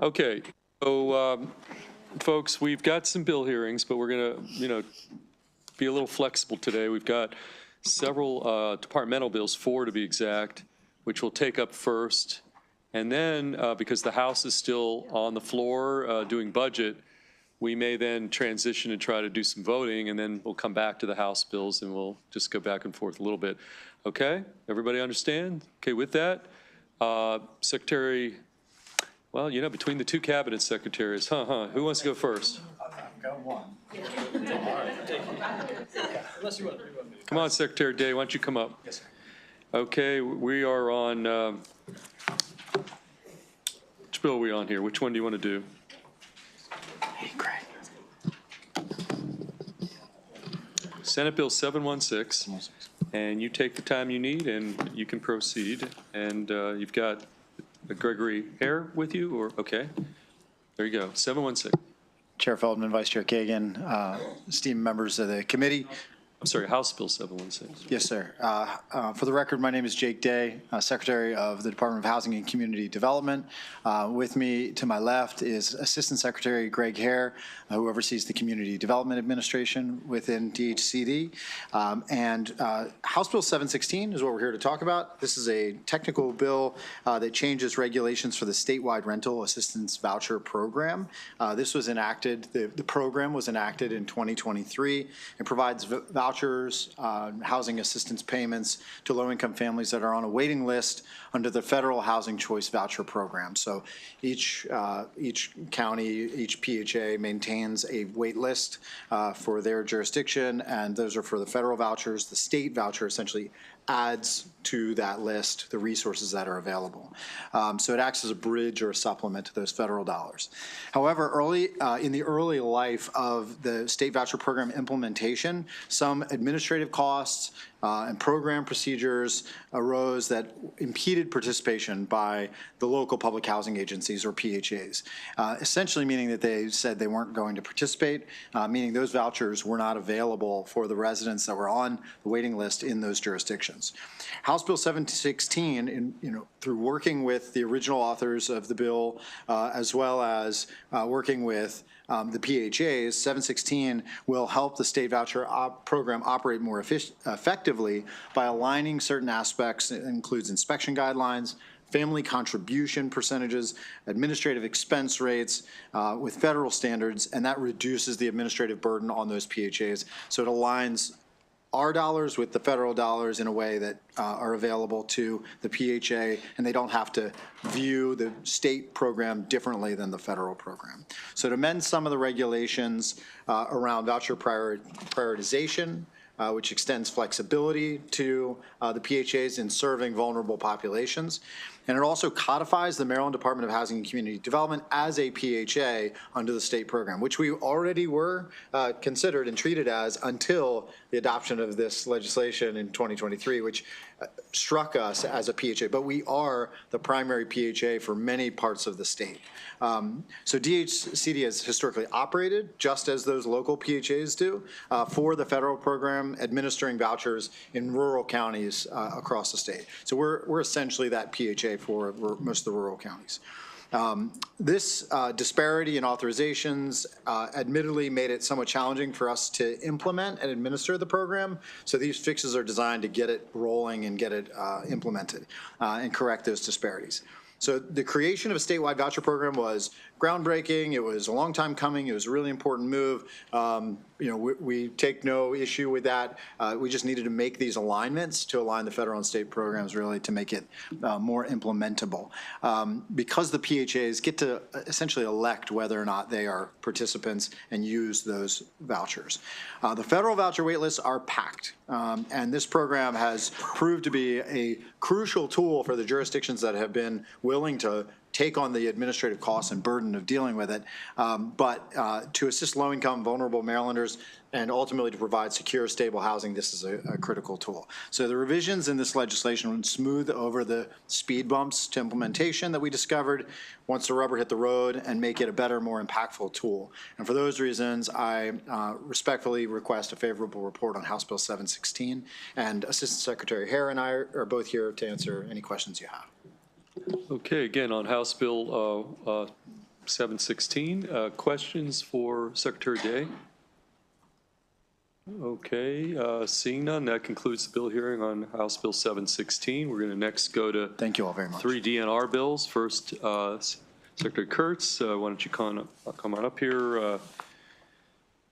Okay, so folks, we've got some bill hearings, but we're going to, be a little flexible today. We've got several departmental bills, 4 to be exact, which we'll take up first. And then, because the House is still on the floor doing budget, we may then transition and try to do some voting, and then we'll come back to the House bills and we'll just go back and forth a little bit. Okay, everybody understand? Okay, with that, Secretary, well, between the 2 cabinet secretaries, who wants to go first? I've got one. Come on, Secretary Day, why don't you come up? Yes, sir. Okay, we are on, which bill are we on here? Which one do you want to do? Hey, Craig. Senate Bill 716, and you take the time you need and you can proceed. And you've got Gregory Hare with you, or, okay. There you go, 716. Chair Feldman, Vice Chair Kagan, esteemed members of the committee. I'm sorry, House Bill 716. Yes, sir. For the record, my name is Jake Day, Secretary of the Department of Housing and Community Development. With me to my left is Assistant Secretary Greg Hare, who oversees the Community Development Administration within DHCD. And House Bill 716 is what we're here to talk about. This is a technical bill that changes regulations for the statewide rental assistance voucher program. This was enacted, the program was enacted in 2023 and provides vouchers, housing assistance payments to low-income families that are on a waiting list under the Federal Housing Choice Voucher Program. So each county, each PHA maintains a wait list for their jurisdiction, and those are for the federal vouchers. The state voucher essentially adds to that list the resources that are available. So it acts as a bridge or a supplement to those federal dollars. However, in the early life of the state voucher program implementation, some administrative costs and program procedures arose that impeded participation by the local public housing agencies, or PHAs, essentially meaning that they said they weren't going to participate, meaning those vouchers were not available for the residents that were on the waiting list in those jurisdictions. House Bill 716, through working with the original authors of the bill, as well as working with the PHAs, 716 will help the state voucher program operate more effectively by aligning certain aspects. It includes inspection guidelines, family contribution percentages, administrative expense rates with federal standards, and that reduces the administrative burden on those PHAs. So it aligns our dollars with the federal dollars in a way that are available to the PHA, and they don't have to view the state program differently than the federal program. So to amend some of the regulations around voucher prioritization, which extends flexibility to the PHAs in serving vulnerable populations. And it also codifies the Maryland Department of Housing and Community Development as a PHA under the state program, which we already were considered and treated as until the adoption of this legislation in 2023, which struck us as a PHA, but we are the primary PHA for many parts of the state. So DHCD has historically operated just as those local PHAs do for the federal program, administering vouchers in rural counties across the state. So we're essentially that PHA for most of the rural counties. This disparity in authorizations admittedly made it somewhat challenging for us to implement and administer the program. So these fixes are designed to get it rolling and get it implemented and correct those disparities. So the creation of a statewide voucher program was groundbreaking. It was a long time coming. It was a really important move. We take no issue with that. We just needed to make these alignments to align the federal and state programs really to make it more implementable. Because the PHAs get to essentially elect whether or not they are participants and use those vouchers. The federal voucher wait lists are packed, and this program has proved to be a crucial tool for the jurisdictions that have been willing to take on the administrative costs and burden of dealing with it, but to assist low-income, vulnerable Marylanders and ultimately to provide secure, stable housing, this is a critical tool. So the revisions in this legislation would smooth over the speed bumps to implementation that we discovered once the rubber hit the road and make it a better, more impactful tool. And for those reasons, I respectfully request a favorable report on House Bill 716, and Assistant Secretary Hare and I are both here to answer any questions you have. Okay, again, on House Bill 716. Questions for Secretary Day? Okay, seeing none, that concludes the bill hearing on House Bill 716. We're going to next go to Thank you all very much. 3 DNR bills. First, Secretary Kurtz, why don't you come on up here?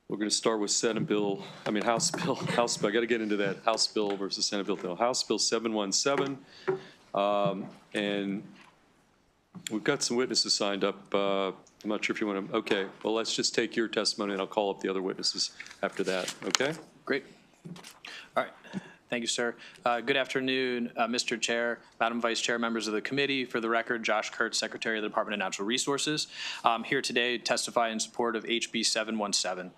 We're going to start with House Bill, I got to get into that, House Bill versus Senate Bill. House Bill 717, and we've got some witnesses signed up. I'm not sure if you want to, okay, well, let's just take your testimony and I'll call up the other witnesses after that, okay? Great. All right. Thank you, sir. Good afternoon, Mr. Chair, Madam Vice Chair, members of the committee. For the record, Josh Kurtz, Secretary of the Department of Natural Resources. I'm here today to testify in support of HB 717.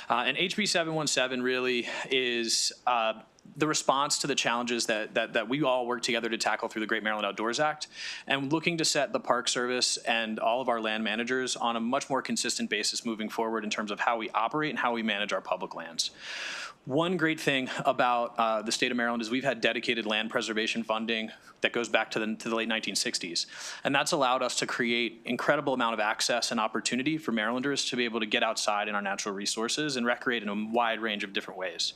And HB 717 really is the response to the challenges that we all work together to tackle through the Great Maryland Outdoors Act, and looking to set the Park Service and all of our land managers on a much more consistent basis moving forward in terms of how we operate and how we manage our public lands. One great thing about the state of Maryland is we've had dedicated land preservation funding that goes back to the late 1960s. And that's allowed us to create incredible amount of access and opportunity for Marylanders to be able to get outside in our natural resources and recreate in a wide range of different ways.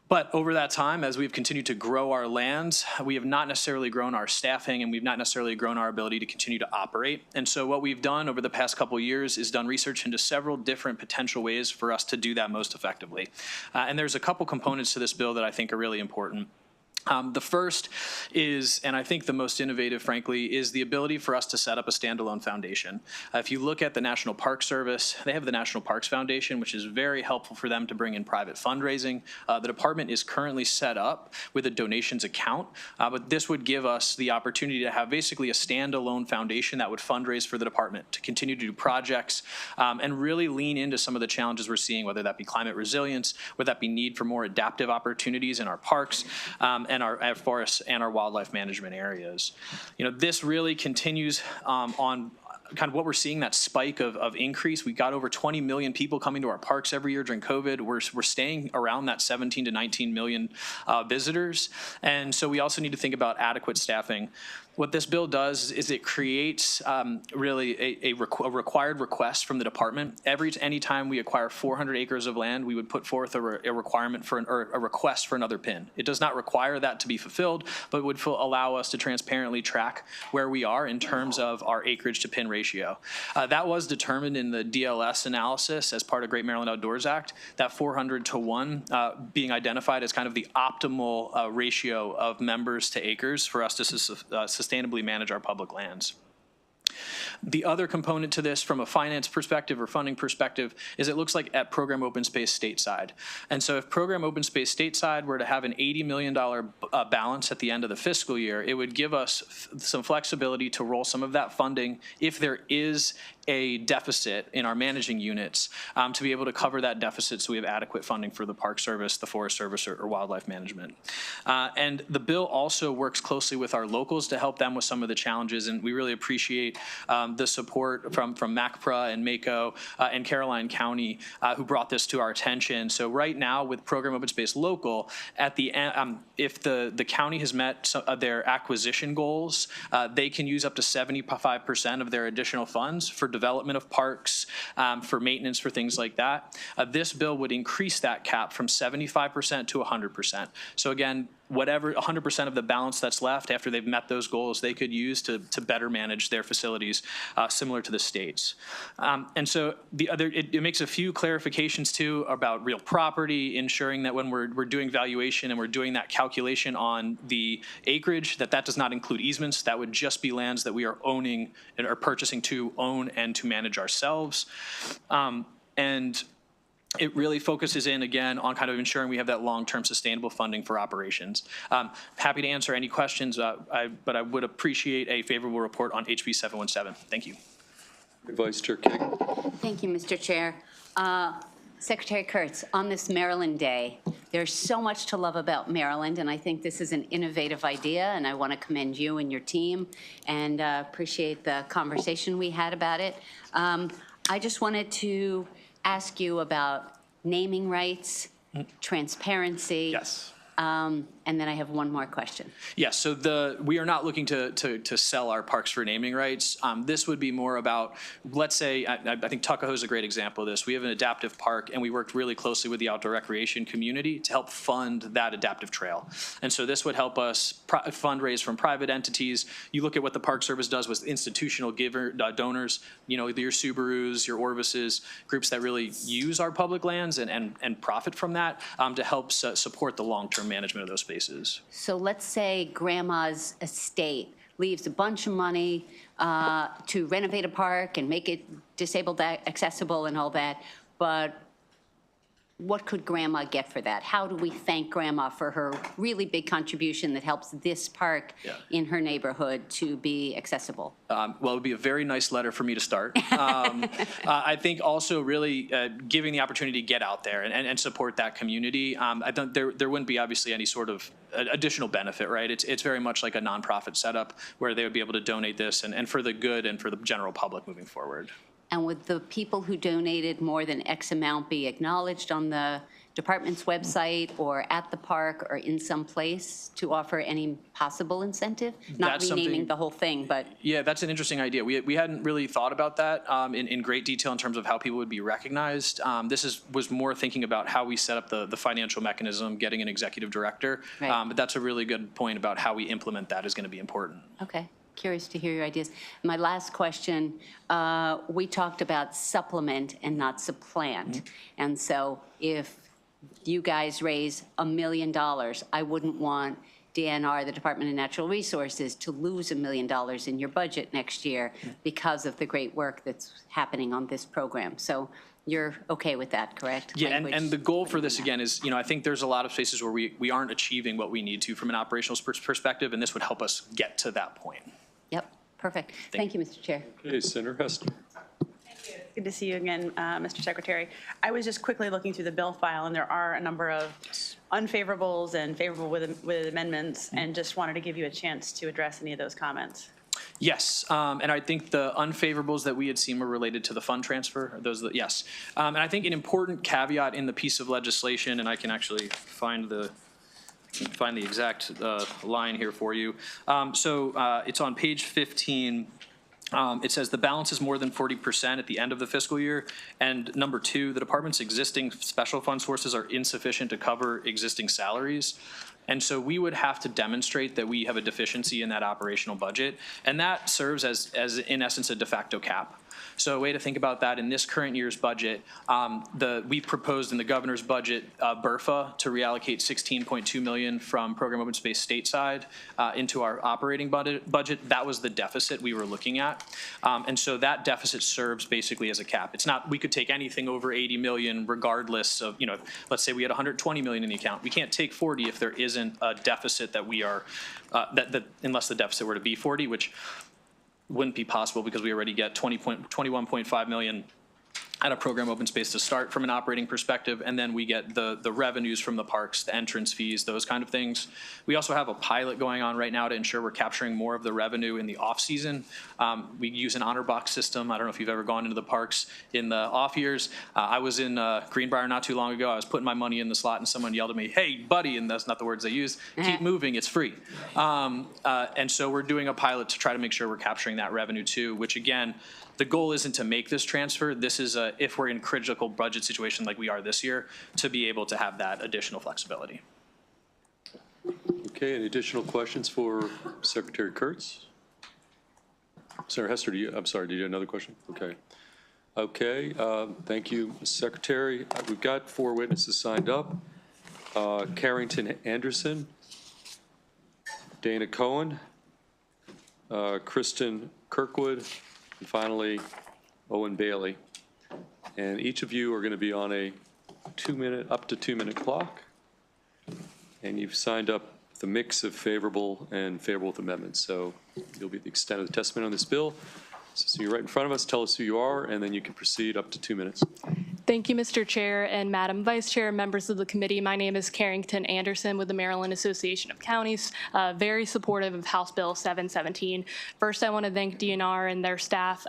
But over that time, as we've continued to grow our lands, we have not necessarily grown our staffing, and we've not necessarily grown our ability to continue to operate. And so what we've done over the past couple of years is done research into several different potential ways for us to do that most effectively. And there's a couple components to this bill that I think are really important. The first is, and I think the most innovative, frankly, is the ability for us to set up a standalone foundation. If you look at the National Park Service, they have the National Parks Foundation, which is very helpful for them to bring in private fundraising. The department is currently set up with a donations account, but this would give us the opportunity to have basically a standalone foundation that would fundraise for the department to continue to do projects and really lean into some of the challenges we're seeing, whether that be climate resilience, whether that be need for more adaptive opportunities in our parks, and our forests and our wildlife management areas. You know, this really continues on kind of what we're seeing, that spike of increase. We got over 20 million people coming to our parks every year during COVID. We're staying around that 17 to 19 million visitors. And so we also need to think about adequate staffing. What this bill does is it creates really a required request from the department. Anytime we acquire 400 acres of land, we would put forth a requirement for a request for another PIN. It does not require that to be fulfilled, but it would allow us to transparently track where we are in terms of our acreage to PIN ratio. That was determined in the DLS analysis as part of Great Maryland Outdoors Act, that 400 to 1 being identified as kind of the optimal ratio of members to acres for us to sustainably manage our public lands. The other component to this from a finance perspective or funding perspective is it looks like at program open space stateside. And so if program open space stateside were to have an $80 million balance at the end of the fiscal year, it would give us some flexibility to roll some of that funding if there is a deficit in our managing units to be able to cover that deficit so we have adequate funding for the Park Service, the Forest Service, or wildlife management. And the bill also works closely with our locals to help them with some of the challenges, and we really appreciate the support from MACPRA and MACO and Caroline County who brought this to our attention. So right now with Program Open Space Local, at the end, if the county has met their acquisition goals, they can use up to 75% of their additional funds for development of parks, for maintenance, for things like that. This bill would increase that cap from 75% to 100%. So again, whatever 100% of the balance that's left after they've met those goals, they could use to better manage their facilities, similar to the states. And so it makes a few clarifications too about real property, ensuring that when we're doing valuation and we're doing that calculation on the acreage, that does not include easements. That would just be lands that we are owning and are purchasing to own and to manage ourselves. And it really focuses in, again, on kind of ensuring we have that long-term sustainable funding for operations. Happy to answer any questions, but I would appreciate a favorable report on HB 717. Thank you. Vice Chair King. Thank you, Mr. Chair. Secretary Kurtz, on this Maryland Day, there's so much to love about Maryland, and I think this is an innovative idea, and I want to commend you and your team and appreciate the conversation we had about it. I just wanted to ask you about naming rights, transparency. Yes. And then I have one more question. Yes, so we are not looking to sell our parks for naming rights. This would be more about, let's say, I think Tuckahoe is a great example of this. We have an adaptive park, and we worked really closely with the outdoor recreation community to help fund that adaptive trail. And so this would help us fundraise from private entities. You look at what the Park Service does with institutional donors, your Subarus, your Orvises, groups that really use our public lands and profit from that to help support the long-term management of those spaces. So let's say grandma's estate leaves a bunch of money to renovate a park and make it disabled accessible and all that, but what could grandma get for that? How do we thank grandma for her really big contribution that helps this park in her neighborhood to be accessible? Well, it would be a very nice letter for me to start. I think also really giving the opportunity to get out there and support that community. I don't, there wouldn't be obviously any sort of additional benefit, right? It's very much like a nonprofit setup where they would be able to donate this and for the good and for the general public moving forward. And would the people who donated more than X amount be acknowledged on the department's website or at the park or in some place to offer any possible incentive? Not renaming the whole thing, but. Yeah, that's an interesting idea. We hadn't really thought about that in great detail in terms of how people would be recognized. This was more thinking about how we set up the financial mechanism, getting an executive director. Right. But that's a really good point about how we implement that is going to be important. Okay. Curious to hear your ideas. My last question, we talked about supplement and not supplant. And so if you guys raise $1 million, I wouldn't want DNR, the Department of Natural Resources, to lose $1 million in your budget next year because of the great work that's happening on this program. So you're okay with that, correct? Yeah, and the goal for this, again, is, I think there's a lot of spaces where we aren't achieving what we need to from an operational perspective, and this would help us get to that point. Yep, perfect. Thank you, Mr. Chair. Okay, Senator Hester. Good to see you again, Mr. Secretary. I was just quickly looking through the bill file, and there are a number of unfavorables and favorable with amendments, and just wanted to give you a chance to address any of those comments. Yes, and I think the unfavorables that we had seen were related to the fund transfer. Yes, and I think an important caveat in the piece of legislation, and I can actually find the exact line here for you. So it's on page 15. It says the balance is more than 40% at the end of the fiscal year. And number 2, the department's existing special fund sources are insufficient to cover existing salaries. And so we would have to demonstrate that we have a deficiency in that operational budget. And that serves as in essence, a de facto cap. So a way to think about that in this current year's budget, we proposed in the governor's budget BRFA to reallocate $16.2 million from Program Open Space stateside into our operating budget. That was the deficit we were looking at. And so that deficit serves basically as a cap. It's not, we could take anything over 80 million regardless of, let's say we had 120 million in the account. We can't take 40 if there isn't a deficit that we are, unless the deficit were to be 40, which wouldn't be possible because we already get 21.5 million at a program open space to start from an operating perspective, and then we get the revenues from the parks, the entrance fees, those kind of things. We also have a pilot going on right now to ensure we're capturing more of the revenue in the off season. We use an honor box system. I don't know if you've ever gone into the parks in the off years. I was in Greenbrier not too long ago. I was putting my money in the slot and someone yelled at me, "Hey buddy," and that's not the words they use, "Keep moving, it's free." And so we're doing a pilot to try to make sure we're capturing that revenue too, which again, the goal isn't to make this transfer. This is if we're in critical budget situation like we are this year, to be able to have that additional flexibility. Okay, any additional questions for Secretary Kurtz? Senator Hester, I'm sorry, did you have another question? Okay. Okay, thank you, Secretary. We've got 4 witnesses signed up. Carrington Anderson, Dana Cohen, Kristen Kirkwood, and finally, Owen Bailey. And each of you are going to be on a up to 2 minute clock. And you've signed up the mix of favorable and favorable with amendments. So you'll be the extent of the testimony on this bill. So you're right in front of us. Tell us who you are, and then you can proceed up to 2 minutes. Thank you, Mr. Chair and Madam Vice Chair, members of the committee. My name is Carrington Anderson with the Maryland Association of Counties, very supportive of House Bill 717. First, I want to thank DNR and their staff.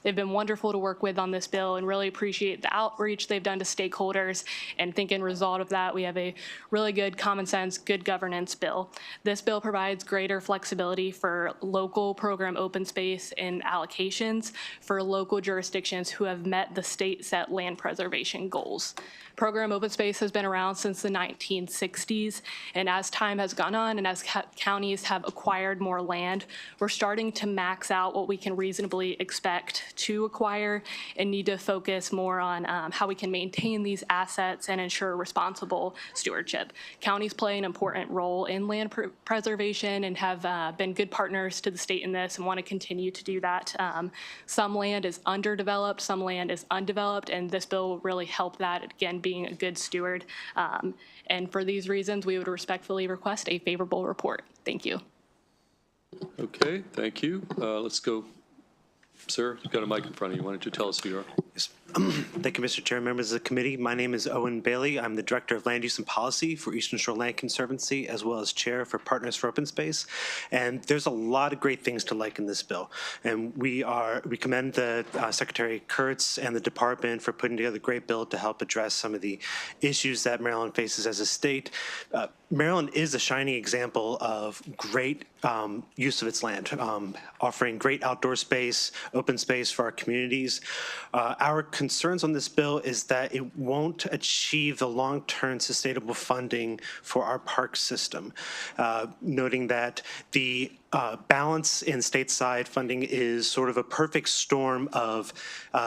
They've been wonderful to work with on this bill and really appreciate the outreach they've done to stakeholders. And think in result of that, we have a really good common sense, good governance bill. This bill provides greater flexibility for local program open space and allocations for local jurisdictions who have met the state set land preservation goals. Program open space has been around since the 1960s, and as time has gone on and as counties have acquired more land, we're starting to max out what we can reasonably expect to acquire and need to focus more on how we can maintain these assets and ensure responsible stewardship. Counties play an important role in land preservation and have been good partners to the state in this and want to continue to do that. Some land is underdeveloped, some land is undeveloped, and this bill will really help that, again, being a good steward. And for these reasons, we would respectfully request a favorable report. Thank you. Okay, thank you. Let's go. Sir, you've got a mic in front of you. Why don't you tell us who you are? Yes. Thank you, Mr. Chair, members of the committee. My name is Owen Bailey. I'm the Director of Land Use and Policy for Eastern Shore Land Conservancy, as well as Chair for Partners for Open Space. And there's a lot of great things to like in this bill. And we commend the Secretary Kurtz and the department for putting together a great bill to help address some of the issues that Maryland faces as a state. Maryland is a shining example of great use of its land, offering great outdoor space, open space for our communities. Our concerns on this bill is that it won't achieve the long-term sustainable funding for our park system, noting that the balance in stateside funding is sort of a perfect storm of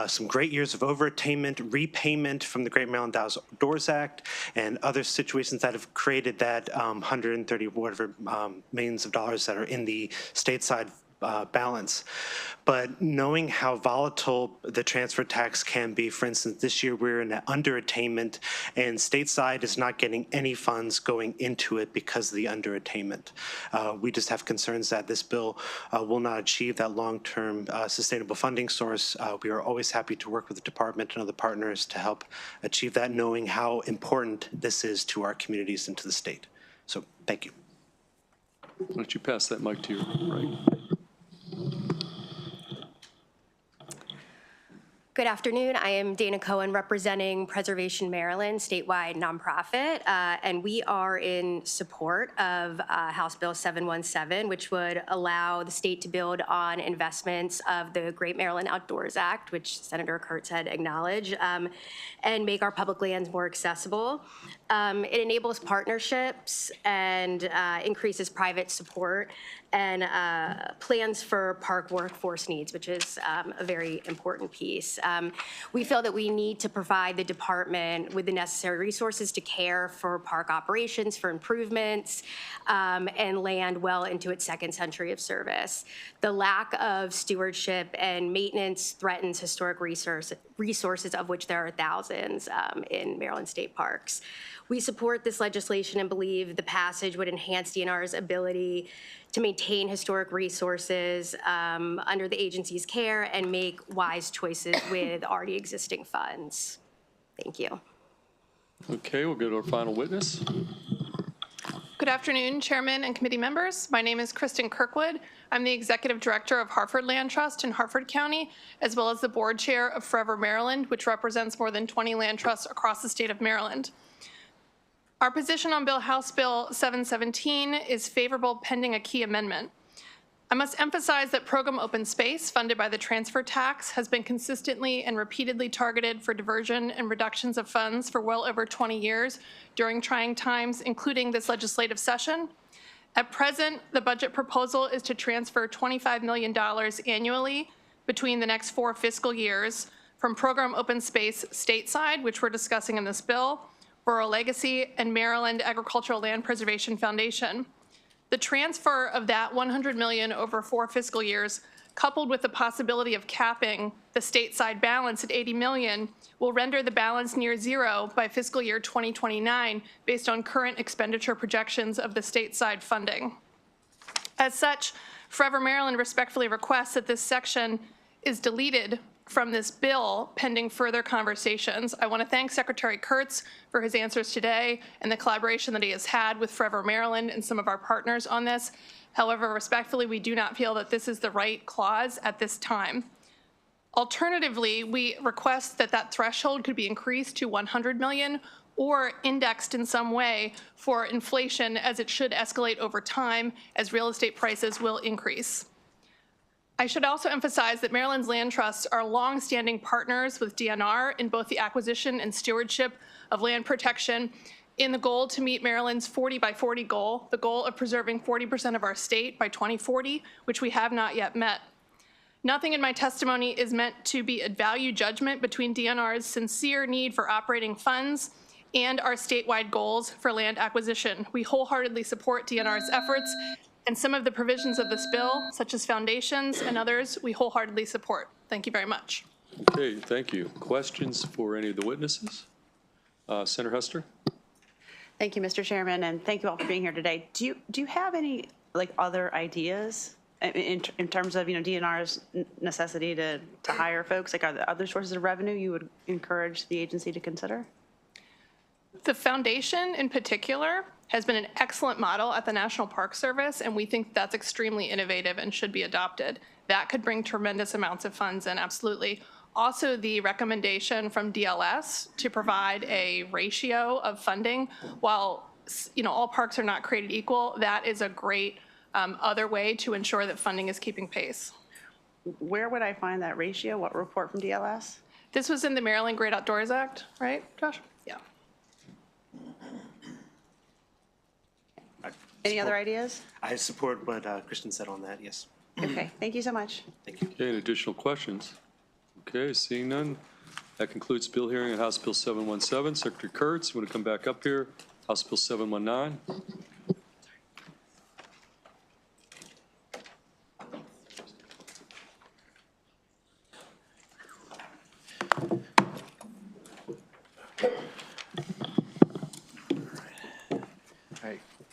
some great years of overattainment, repayment from the Great Maryland Outdoors Act, and other situations that have created that 130 whatever millions of dollars that are in the stateside balance. But knowing how volatile the transfer tax can be, for instance, this year we're in an underattainment and stateside is not getting any funds going into it because of the underattainment. We just have concerns that this bill will not achieve that long-term sustainable funding source. We are always happy to work with the department and other partners to help achieve that, knowing how important this is to our communities and to the state. So thank you. Why don't you pass that mic to your right? Good afternoon. I am Dana Cohen representing Preservation Maryland, statewide nonprofit, and we are in support of House Bill 717, which would allow the state to build on investments of the Great Maryland Outdoors Act, which Senator Kurtz had acknowledged, and make our public lands more accessible. It enables partnerships and increases private support and plans for park workforce needs, which is a very important piece. We feel that we need to provide the department with the necessary resources to care for park operations, for improvements, and land well into its second century of service. The lack of stewardship and maintenance threatens historic resources, of which there are thousands in Maryland state parks. We support this legislation and believe the passage would enhance DNR's ability to maintain historic resources under the agency's care and make wise choices with already existing funds. Thank you. Okay, we'll go to our final witness. Good afternoon, Chairman and committee members. My name is Kristen Kirkwood. I'm the Executive Director of Harford Land Trust in Harford County, as well as the Board Chair of Forever Maryland, which represents more than 20 land trusts across the state of Maryland. Our position on House Bill 717 is favorable pending a key amendment. I must emphasize that program open space funded by the transfer tax has been consistently and repeatedly targeted for diversion and reductions of funds for well over 20 years during trying times, including this legislative session. At present, the budget proposal is to transfer $25 million annually between the next 4 fiscal years from program open space stateside, which we're discussing in this bill, Borough Legacy, and Maryland Agricultural Land Preservation Foundation. The transfer of that $100 million over 4 fiscal years, coupled with the possibility of capping the stateside balance at $80 million, will render the balance near zero by fiscal year 2029 based on current expenditure projections of the stateside funding. As such, Forever Maryland respectfully requests that this section is deleted from this bill pending further conversations. I want to thank Secretary Kurtz for his answers today and the collaboration that he has had with Forever Maryland and some of our partners on this. However, respectfully, we do not feel that this is the right clause at this time. Alternatively, we request that that threshold could be increased to 100 million or indexed in some way for inflation, as it should escalate over time as real estate prices will increase. I should also emphasize that Maryland's land trusts are longstanding partners with DNR in both the acquisition and stewardship of land protection in the goal to meet Maryland's 40 by 40 goal, the goal of preserving 40% of our state by 2040, which we have not yet met. Nothing in my testimony is meant to be a value judgment between DNR's sincere need for operating funds and our statewide goals for land acquisition. We wholeheartedly support DNR's efforts, and some of the provisions of this bill, such as foundations and others, we wholeheartedly support. Thank you very much. Okay, thank you. Questions for any of the witnesses? Senator Hester? Thank you, Mr. Chairman, and thank you all for being here today. Do you have any other ideas in terms of DNR's necessity to hire folks? Are there other sources of revenue you would encourage the agency to consider? The foundation in particular has been an excellent model at the National Park Service, and we think that's extremely innovative and should be adopted. That could bring tremendous amounts of funds in, absolutely. Also, the recommendation from DLS to provide a ratio of funding, while all parks are not created equal, that is a great other way to ensure that funding is keeping pace. Where would I find that ratio? What report from DLS? This was in the Maryland Great Outdoors Act, right, Josh? Yeah. Any other ideas? I support what Kristen said on that, yes. Okay, thank you so much. Thank you. Okay, any additional questions? Okay, seeing none, that concludes bill hearing on House Bill 717. Secretary Kurtz, you want to come back up here? House Bill 719.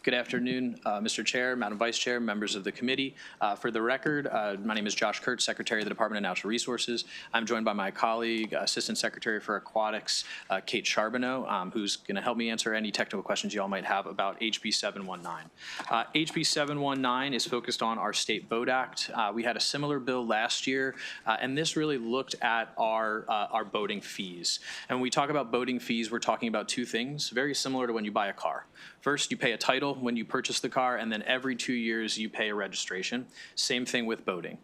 Good afternoon, Mr. Chair, Madam Vice Chair, members of the committee. For the record, my name is Josh Kurtz, Secretary of the Department of Natural Resources. I'm joined by my colleague, Assistant Secretary for Aquatics, Kate Charbonneau, who's going to help me answer any technical questions you all might have about HB 719. HB 719 is focused on our State Boat Act. We had a similar bill last year, and this really looked at our boating fees. And when we talk about boating fees, we're talking about two things, very similar to when you buy a car. First, you pay a title when you purchase the car, and then every 2 years you pay a registration. Same thing with boating.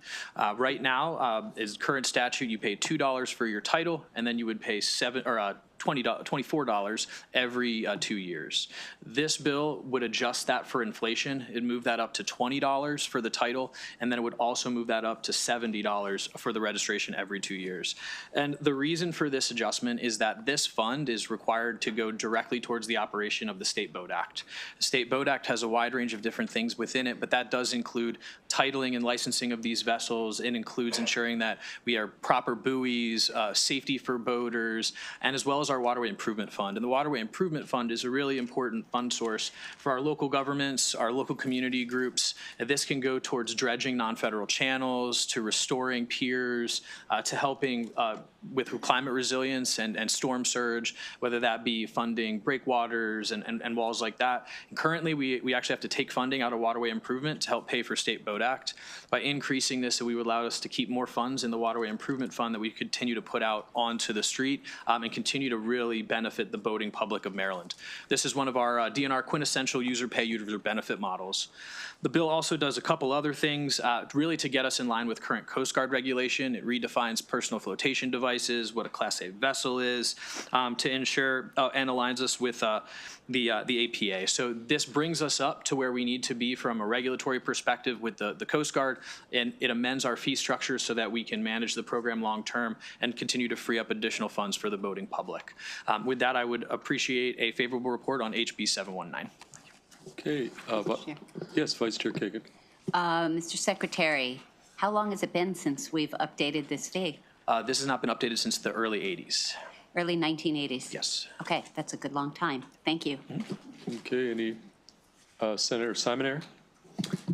Right now, is current statute, you pay $2 for your title, and then you would pay $24 every 2 years. This bill would adjust that for inflation. It'd move that up to $20 for the title, and then it would also move that up to $70 for the registration every 2 years. And the reason for this adjustment is that this fund is required to go directly towards the operation of the State Boat Act. The State Boat Act has a wide range of different things within it, but that does include titling and licensing of these vessels. It includes ensuring that we have proper buoys, safety for boaters, and as well as our Waterway Improvement Fund. And the Waterway Improvement Fund is a really important fund source for our local governments, our local community groups. And this can go towards dredging non-federal channels, to restoring piers, to helping with climate resilience and storm surge, whether that be funding breakwaters and walls like that. And currently, we actually have to take funding out of Waterway Improvement to help pay for State Boat Act. By increasing this, it would allow us to keep more funds in the Waterway Improvement Fund that we continue to put out onto the street and continue to really benefit the boating public of Maryland. This is one of our DNR quintessential user pay, user benefit models. The bill also does a couple other things really to get us in line with current Coast Guard regulation. It redefines personal flotation devices, what a Class A vessel is, to ensure and aligns us with the APA. So this brings us up to where we need to be from a regulatory perspective with the Coast Guard, and it amends our fee structure so that we can manage the program long term and continue to free up additional funds for the boating public. With that, I would appreciate a favorable report on HB 719. Okay, yes, Vice Chair Kagan. Mr. Secretary, how long has it been since we've updated this fee? This has not been updated since the early 80s. Early 1980s? Yes. Okay, that's a good long time. Thank you. Okay, any Senator Simonary?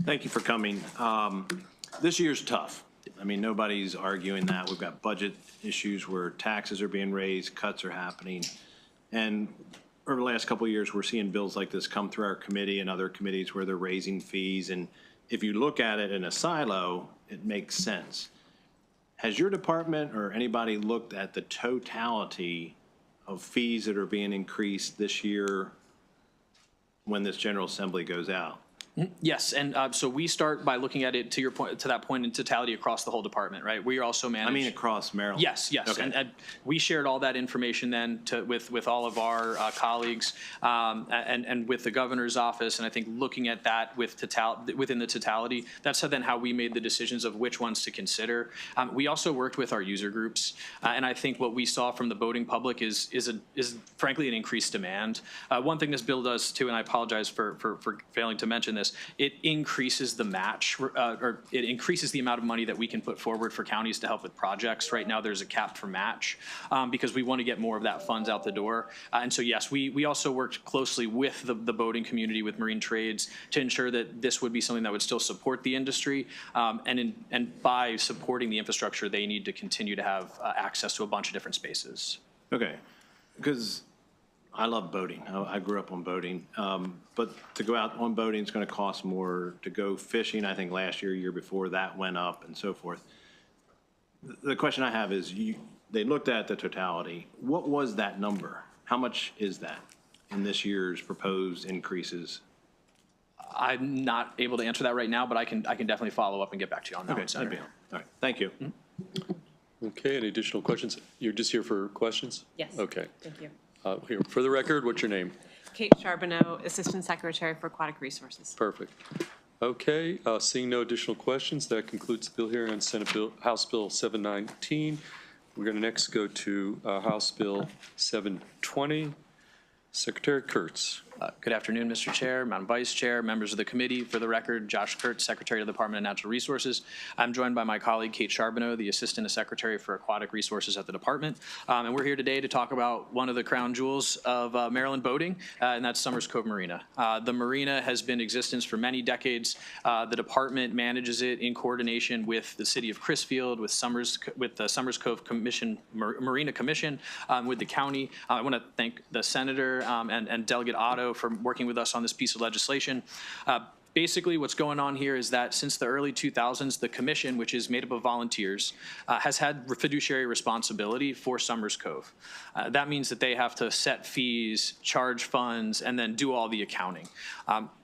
Thank you for coming. This year's tough. I mean, nobody's arguing that. We've got budget issues where taxes are being raised, cuts are happening. And over the last couple of years, we're seeing bills like this come through our committee and other committees where they're raising fees. And if you look at it in a silo, it makes sense. Has your department or anybody looked at the totality of fees that are being increased this year when this General Assembly goes out? Yes, and so we start by looking at it, to your point, to that point, in totality across the whole department, right? We are also managed. I mean, across Maryland. Yes, yes, Okay. and we shared all that information then with all of our colleagues and with the governor's office, and I think looking at that within the totality, that's then how we made the decisions of which ones to consider. We also worked with our user groups, and I think what we saw from the voting public is frankly an increased demand. One thing this bill does too, and I apologize for failing to mention this, it increases the match, or it increases the amount of money that we can put forward for counties to help with projects. Right now, there's a cap for match because we want to get more of that funds out the door. And so, yes, we also worked closely with the boating community, with marine trades, to ensure that this would be something that would still support the industry. And by supporting the infrastructure, they need to continue to have access to a bunch of different spaces. Okay, because I love boating. I grew up on boating. But to go out on boating is going to cost more. To go fishing, I think last year before, that went up and so forth. The question I have is, they looked at the totality. What was that number? How much is that in this year's proposed increases? I'm not able to answer that right now, but I can definitely follow up and get back to you on that. Okay, one, Senator. that'd be all. All right, thank you. Okay, any additional questions? You're just here for questions? Yes. Okay. Thank you. Here, for the record, what's your name? Kate Charbonneau, Assistant Secretary for Aquatic Resources. Perfect. Okay, seeing no additional questions, that concludes the bill hearing on House Bill 719. We're going to next go to House Bill 720. Secretary Kurtz. Good afternoon, Mr. Chair, Madam Vice Chair, members of the committee. For the record, Josh Kurtz, Secretary of the Department of Natural Resources. I'm joined by my colleague, Kate Charbonneau, the Assistant Secretary for Aquatic Resources at the department. And we're here today to talk about one of the crown jewels of Maryland boating, and that's Summers Cove Marina. The marina has been in existence for many decades. The department manages it in coordination with the city of Crisfield, with the Summers Cove Commission, Marina Commission, with the county. I want to thank the Senator and Delegate Otto for working with us on this piece of legislation. Basically, what's going on here is that since the early 2000s, the commission, which is made up of volunteers, has had fiduciary responsibility for Summers Cove. That means that they have to set fees, charge funds, and then do all the accounting.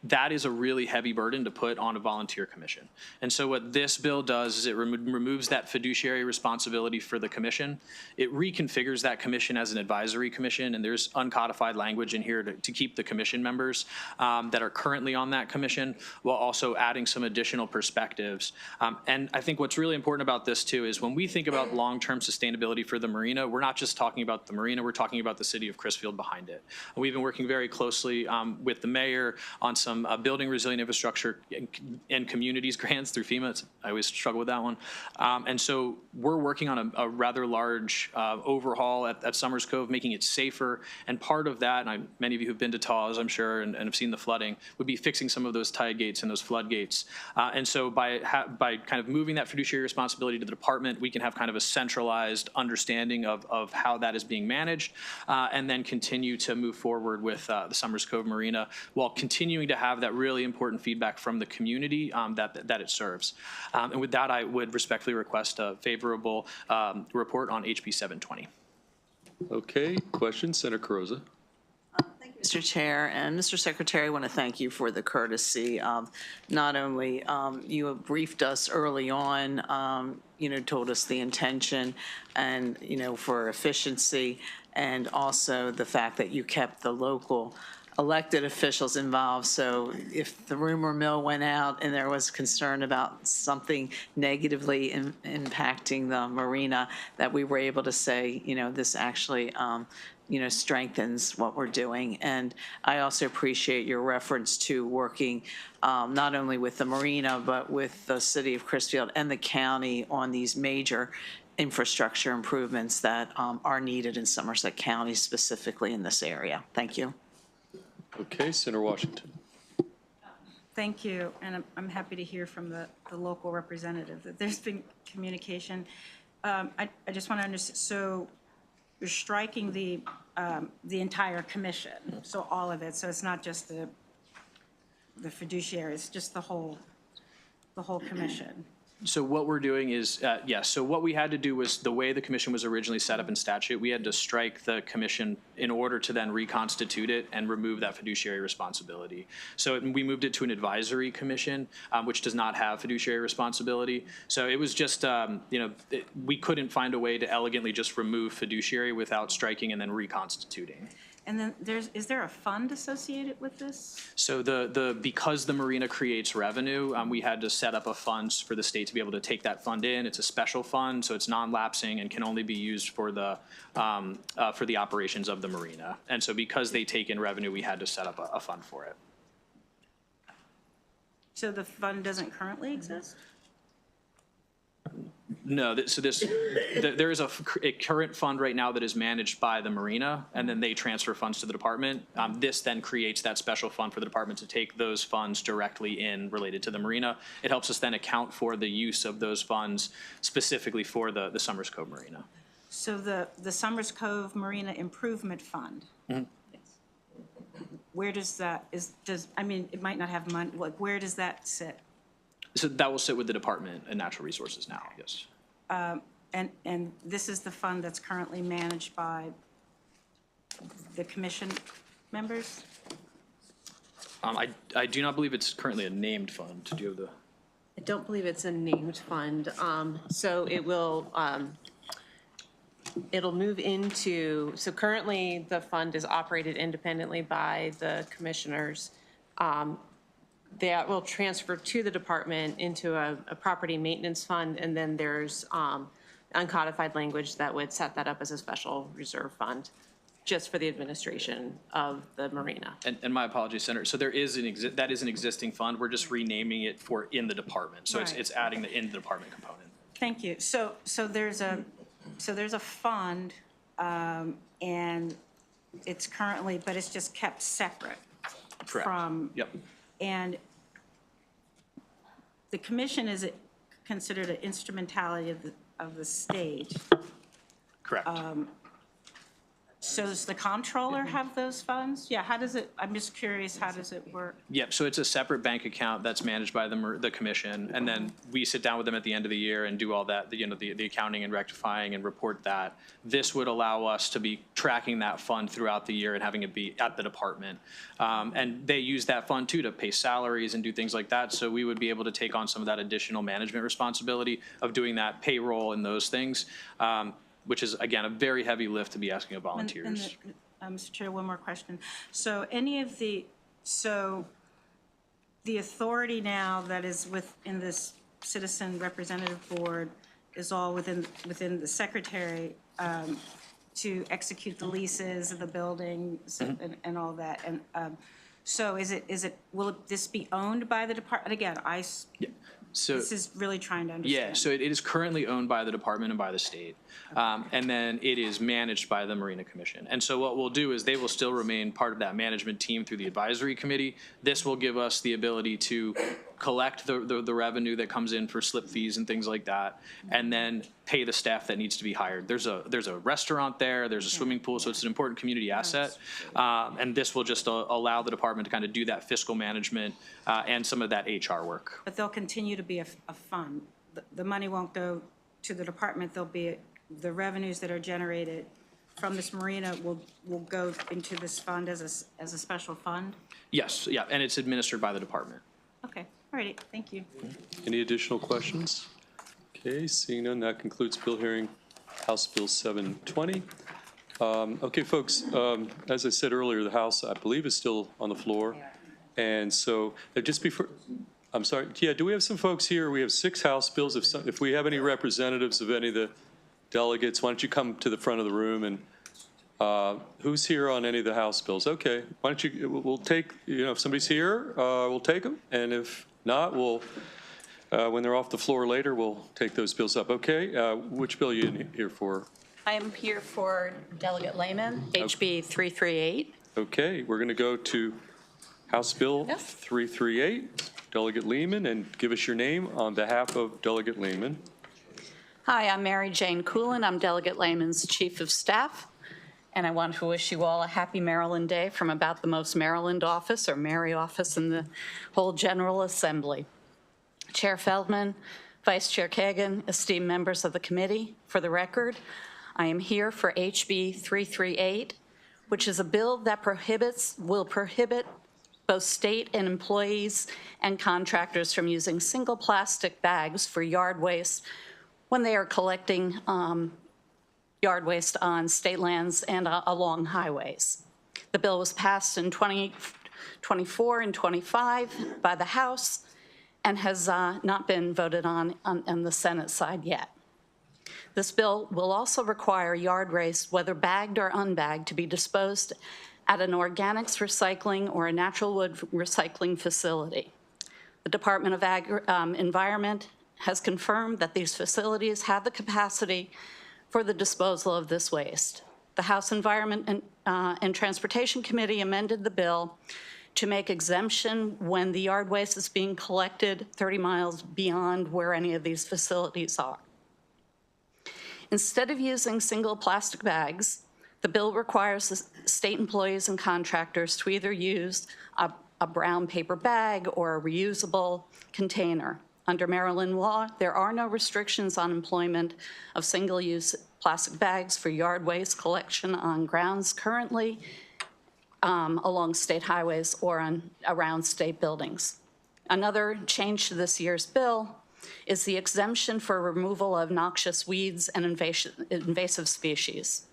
That is a really heavy burden to put on a volunteer commission. And so what this bill does is it removes that fiduciary responsibility for the commission. It reconfigures that commission as an advisory commission, and there's uncodified language in here to keep the commission members that are currently on that commission, while also adding some additional perspectives. And I think what's really important about this too is when we think about long-term sustainability for the marina, we're not just talking about the marina, we're talking about the city of Crisfield behind it. We've been working very closely with the mayor on some building resilient infrastructure and communities grants through FEMA. I always struggle with that one. And so we're working on a rather large overhaul at Summers Cove, making it safer. And part of that, and many of you have been to Taws, I'm sure, and have seen the flooding, would be fixing some of those tide gates and those floodgates. And so by kind of moving that fiduciary responsibility to the department, we can have kind of a centralized understanding of how that is being managed, and then continue to move forward with the Summers Cove Marina while continuing to have that really important feedback from the community that it serves. And with that, I would respectfully request a favorable report on HB 720. Okay, questions? Senator Carrozza. Mr. Chair and Mr. Secretary, I want to thank you for the courtesy of not only you have briefed us early on, told us the intention and, for efficiency, and also the fact that you kept the local elected officials involved. So if the rumor mill went out and there was concern about something negatively impacting the marina, that we were able to say, this actually strengthens what we're doing. And I also appreciate your reference to working not only with the marina, but with the city of Crisfield and the county on these major infrastructure improvements that are needed in Somerset County, specifically in this area. Thank you. Okay, Senator Washington. Thank you, and I'm happy to hear from the local representative that there's been communication. I just want to understand, so you're striking the entire commission, so all of it, so it's not just the fiduciary, it's just the whole commission. So what we're doing is, yes, so what we had to do was, the way the commission was originally set up in statute, we had to strike the commission in order to then reconstitute it and remove that fiduciary responsibility. So we moved it to an advisory commission, which does not have fiduciary responsibility. So it was just, we couldn't find a way to elegantly just remove fiduciary without striking and then reconstituting. And then is there a fund associated with this? So because the marina creates revenue, we had to set up a fund for the state to be able to take that fund in. It's a special fund, so it's non-lapsing and can only be used for the operations of the marina. And so because they take in revenue, we had to set up a fund for it. So the fund doesn't currently exist? No, there is a current fund right now that is managed by the marina, and then they transfer funds to the department. This then creates that special fund for the department to take those funds directly in related to the marina. It helps us then account for the use of those funds specifically for the Summers Cove Marina. So the Summers Cove Marina Improvement Fund, where does that, I mean, it might not have money, like, where does that sit? So that will sit with the Department of Natural Resources now, yes. And this is the fund that's currently managed by the commission members? I do not believe it's currently a named fund. Do you have the? I don't believe it's a named fund. So it will, it'll move into, so currently the fund is operated independently by the commissioners. That will transfer to the department into a property maintenance fund, and then there's uncodified language that would set that up as a special reserve fund just for the administration of the marina. And my apologies, Senator. So there is that is an existing fund. We're just renaming it for in the department. So Right. it's adding the in the department component. Thank you. So there's a fund, and it's currently, but it's just kept separate Correct. from. Yep. And the commission is considered an instrumentality of the state. Correct. So does the comptroller have those funds? Yeah, how does it, I'm just curious, how does it work? Yep, so it's a separate bank account that's managed by the commission, and then we sit down with them at the end of the year and do all that, the accounting and rectifying and report that. This would allow us to be tracking that fund throughout the year and having it be at the department. And they use that fund too to pay salaries and do things like that, so we would be able to take on some of that additional management responsibility of doing that payroll and those things. Which is, again, a very heavy lift to be asking of volunteers. Mr. Chair, one more question. So the authority now that is within this citizen representative board is all within the secretary to execute the leases of the buildings and all that. And so will this be owned by the department? Again, So, this is really trying to understand. yeah, so it is currently owned by the department and by the state. And then it is managed by the Marina Commission. And so what we'll do is they will still remain part of that management team through the advisory committee. This will give us the ability to collect the revenue that comes in for slip fees and things like that, and then pay the staff that needs to be hired. There's a restaurant there, there's a swimming pool, so it's an important community asset. And this will just allow the department to kind of do that fiscal management and some of that HR work. But there'll continue to be a fund. The money won't go to the department. There'll be the revenues that are generated from this marina will go into this fund as a special fund? Yes, yeah, and it's administered by the department. Okay, all righty, thank you. Any additional questions? Okay, seeing none, that concludes bill hearing House Bill 720. Okay, folks, as I said earlier, the House, I believe, is still on the floor. And so just before, I'm sorry, yeah, do we have some folks here? We have 6 House bills. If we have any representatives of any of the delegates, why don't you come to the front of the room? And who's here on any of the House bills? Okay, why don't you, we'll take, if somebody's here, we'll take them. And if not, we'll, when they're off the floor later, we'll take those bills up. Okay, which bill are you here for? I am here for Delegate Lehman, HB 338. Okay, we're going to go to House Bill 338. Delegate Lehman, and give us your name on behalf of Delegate Lehman. Hi, I'm Mary Jane Coolin. I'm Delegate Lehman's Chief of Staff, and I want to wish you all a happy Maryland Day from about the most Maryland office or Mary office in the whole General Assembly. Chair Feldman, Vice Chair Kagan, esteemed members of the committee, for the record, I am here for HB 338, which is a bill that will prohibit both state and employees and contractors from using single plastic bags for yard waste when they are collecting yard waste on state lands and along highways. The bill was passed in 2024 and 25 by the House and has not been voted on the Senate side yet. This bill will also require yard waste, whether bagged or unbagged, to be disposed at an organics recycling or a natural wood recycling facility. The Department of Environment has confirmed that these facilities have the capacity for the disposal of this waste. The House Environment and Transportation Committee amended the bill to make exemption when the yard waste is being collected 30 miles beyond where any of these facilities are. Instead of using single plastic bags, the bill requires the state employees and contractors to either use a brown paper bag or a reusable container. Under Maryland law, there are no restrictions on employment of single-use plastic bags for yard waste collection on grounds currently along state highways or around state buildings. Another change to this year's bill is the exemption for removal of noxious weeds and invasive species.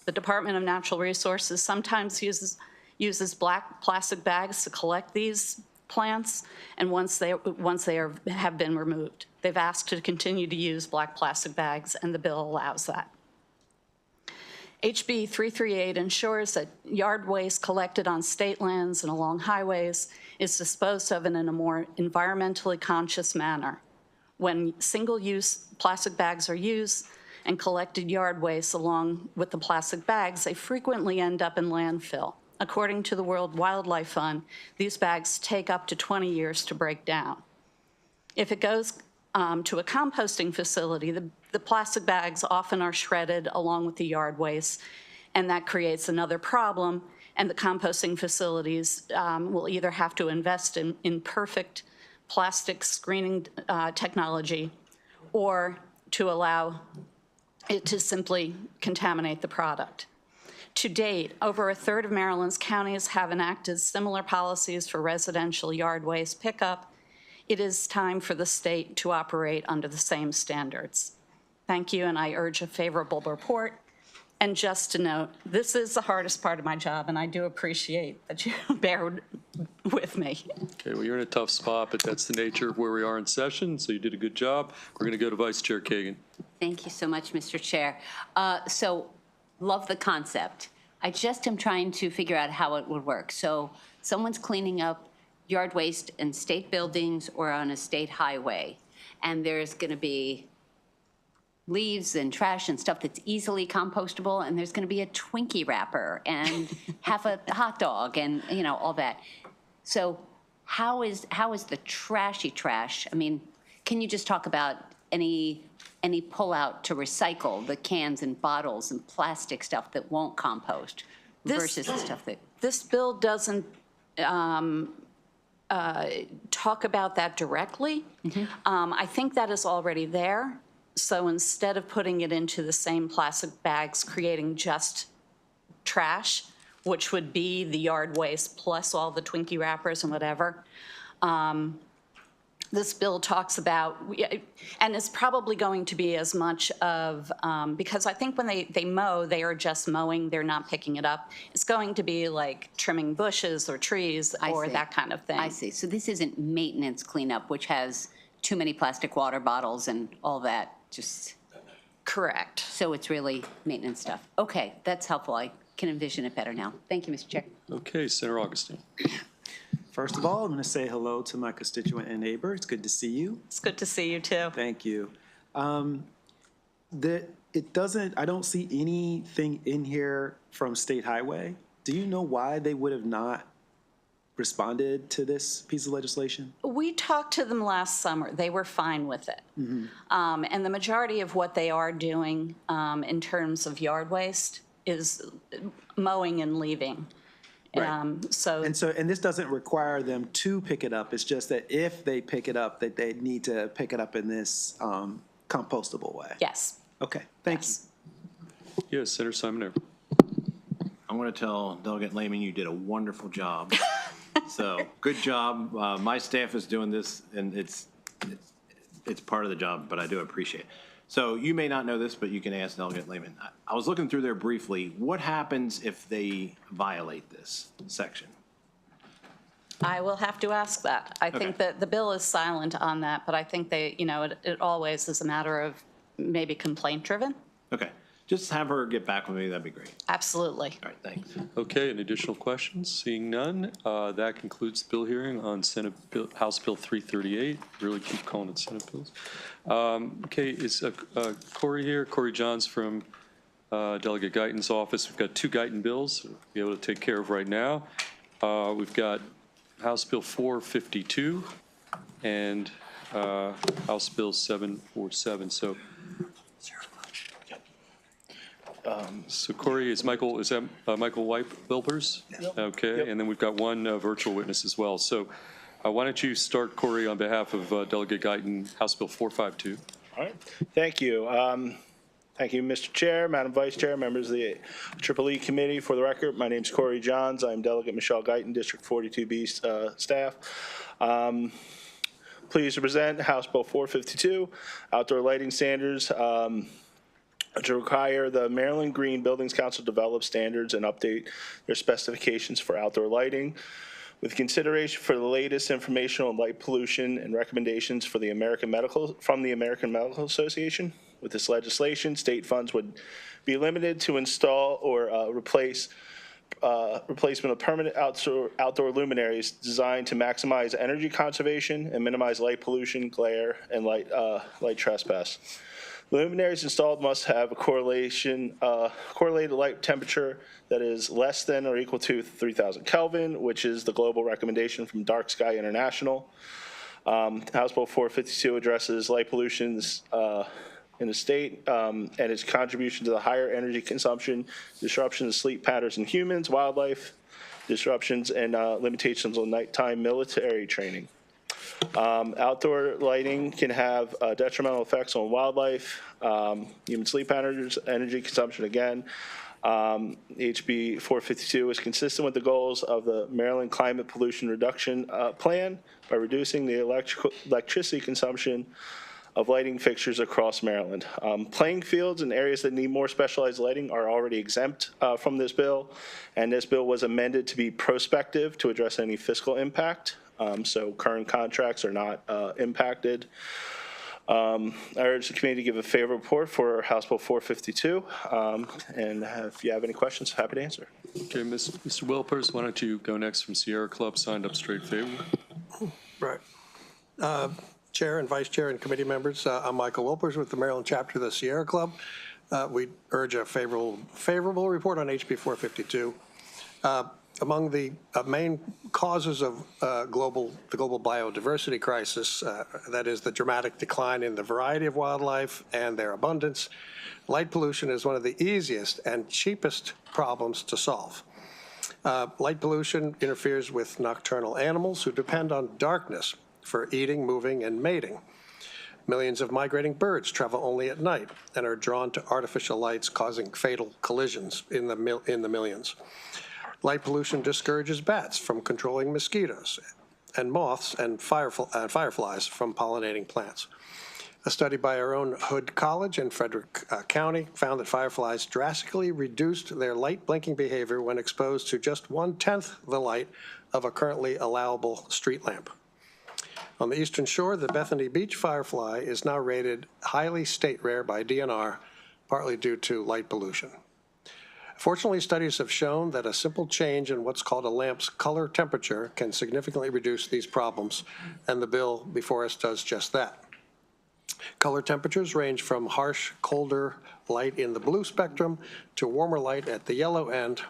The Department of Natural Resources sometimes uses black plastic bags to collect these plants, and once they have been removed. They've asked to continue to use black plastic bags, and the bill allows that. HB 338 ensures that yard waste collected on state lands and along highways is disposed of in a more environmentally conscious manner. When single-use plastic bags are used and collected yard waste along with the plastic bags, they frequently end up in landfill. According to the World Wildlife Fund, these bags take up to 20 years to break down. If it goes to a composting facility, the plastic bags often are shredded along with the yard waste, and that creates another problem, and the composting facilities will either have to invest in perfect plastic screening technology or to allow it to simply contaminate the product. To date, over a third of Maryland's counties have enacted similar policies for residential yard waste pickup. It is time for the state to operate under the same standards. Thank you, and I urge a favorable report. And just to note, this is the hardest part of my job, and I do appreciate that you bear with me. Okay, well, you're in a tough spot, but that's the nature of where we are in session, so you did a good job. We're going to go to Vice Chair Kagan. Thank you so much, Mr. Chair. Love the concept. I just am trying to figure out how it would work. So someone's cleaning up yard waste in state buildings or on a state highway, and there's going to be leaves and trash and stuff that's easily compostable, and there's going to be a Twinkie wrapper and half a hot dog and, you know, all that. So how is the trashy trash? I mean, can you just talk about any pull-out to recycle the cans and bottles and plastic stuff that won't compost versus the stuff that... This bill doesn't talk about that directly. I think that is already there. So instead of putting it into the same plastic bags, creating just trash, which would be the yard waste plus all the Twinkie wrappers and whatever, this bill talks about, and it's probably going to be as much of, because I think when they mow, they are just mowing, they're not picking it up. It's going to be like trimming bushes or trees or that kind of thing. I see. So this isn't maintenance cleanup, which has too many plastic water bottles and all that, just... Correct. So it's really maintenance stuff. Okay, that's helpful. I can envision it better now. Thank you, Mr. Chair. Okay, Senator Augustine. First of all, I'm going to say hello to my constituent and neighbor. It's good to see you. It's good to see you, too. Thank you. I don't see anything in here from State Highway. Do you know why they would have not responded to this piece of legislation? We talked to them last summer. They were fine with it. And the majority of what they are doing in terms of yard waste is mowing and leaving. Right. And this doesn't require them to pick it up. It's just that if they pick it up, that they need to pick it up in this compostable way. Yes. Okay, thank you. Yes, Senator Simoner. I'm going to tell Delegate Lehman you did a wonderful job. So, good job. My staff is doing this, and it's part of the job, but I do appreciate it. So, you may not know this, but you can ask Delegate Lehman. I was looking through there briefly. What happens if they violate this section? I will have to ask that. I think that the bill is silent on that, but I think they, it always is a matter of maybe complaint-driven. Okay. Just have her get back with me. That'd be great. Absolutely. All right, thanks. Okay, any additional questions? Seeing none, that concludes the bill hearing on House Bill 338. Really keep calling it Senate bills. Okay, is Corey here? Corey Johns from Delegate Guyton's office. We've got two Guyton bills we'll be able to take care of right now. We've got House Bill 452 and House Bill 747. So Corey, is that Michael Wilpers? Yep. Okay, yep. And then we've got one virtual witness as well. So why don't you start, Corey, on behalf of Delegate Guyton, House Bill 452. All right, thank you. Thank you, Mr. Chair, Madam Vice Chair, members of the EEE Committee. For the record, my name is Corey Johns. I'm Delegate Michelle Guyton, District 42B staff. Pleased to present House Bill 452, outdoor lighting standards. To require the Maryland Green Buildings Council develop standards and update their specifications for outdoor lighting with consideration for the latest information on light pollution and recommendations for the American Medical Association. With this legislation, state funds would be limited to install or replacement of permanent outdoor luminaries designed to maximize energy conservation and minimize light pollution, glare, and light trespass. Luminaries installed must have a correlated light temperature that is less than or equal to 3,000 Kelvin, which is the global recommendation from Dark Sky International. House Bill 452 addresses light pollution in the state and its contribution to the higher energy consumption, disruption of sleep patterns in humans, wildlife, disruptions, and limitations on nighttime military training. Outdoor lighting can have detrimental effects on wildlife, human sleep patterns, energy consumption again. HB 452 is consistent with the goals of the Maryland Climate Pollution Reduction Plan by reducing the electricity consumption of lighting fixtures across Maryland. Playing fields and areas that need more specialized lighting are already exempt from this bill, and this bill was amended to be prospective to address any fiscal impact. So current contracts are not impacted. I urge the committee to give a favorable report for House Bill 452. And if you have any questions, happy to answer. Okay, Mr. Wilpers, why don't you go next from Sierra Club, signed up straight favor. Right. Chair and Vice Chair and committee members, I'm Michael Wilpers with the Maryland chapter of the Sierra Club. We urge a favorable report on HB 452. Among the main causes of the global biodiversity crisis, that is the dramatic decline in the variety of wildlife and their abundance, light pollution is one of the easiest and cheapest problems to solve. Light pollution interferes with nocturnal animals who depend on darkness for eating, moving, and mating. Millions of migrating birds travel only at night and are drawn to artificial lights, causing fatal collisions in the millions. Light pollution discourages bats from controlling mosquitoes and moths and fireflies from pollinating plants. A study by our own Hood College in Frederick County found that fireflies drastically reduced their light blinking behavior when exposed to just 1/10 the light of a currently allowable street lamp. On the Eastern Shore, the Bethany Beach firefly is now rated highly state rare by DNR, partly due to light pollution. Fortunately, studies have shown that a simple change in what's called a lamp's color temperature can significantly reduce these problems, and the bill before us does just that. Color temperatures range from harsh, colder light in the blue spectrum to warmer light at the yellow end,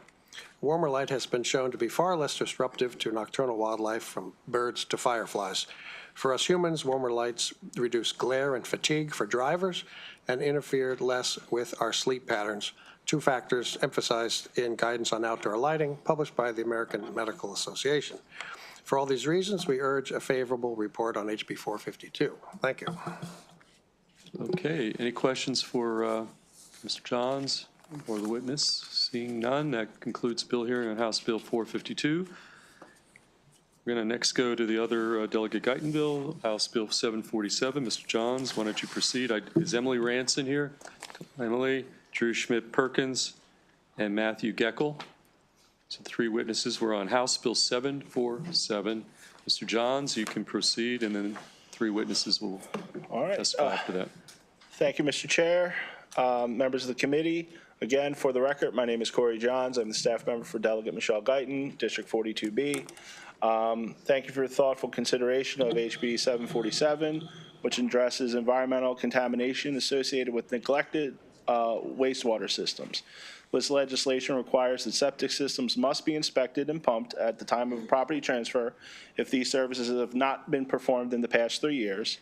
Warmer light has been shown to be far less disruptive to nocturnal wildlife, from birds to fireflies. For us humans, warmer lights reduce glare and fatigue for drivers and interfere less with our sleep patterns, two factors emphasized in Guidance on Outdoor Lighting, published by the American Medical Association. For all these reasons, we urge a favorable report on HB 452. Thank you. Okay, any questions for Mr. Johns or the witness? Seeing none, that concludes bill hearing on House Bill 452. We're going to next go to the other Delegate Guyton bill, House Bill 747. Mr. Johns, why don't you proceed? Is Emily Ranson here? Emily, Drew Schmidt-Perkins, and Matthew Geckel. So 3 witnesses. We're on House Bill 747. Mr. Johns, you can proceed, and then 3 witnesses will testify after that. Thank you, Mr. Chair. Members of the committee, again, for the record, my name is Corey Johns. I'm the staff member for Delegate Michelle Guyton, District 42B. Thank you for your thoughtful consideration of HB 747, which addresses environmental contamination associated with neglected wastewater systems. This legislation requires that septic systems must be inspected and pumped at the time of a property transfer if these services have not been performed in the past 3 years.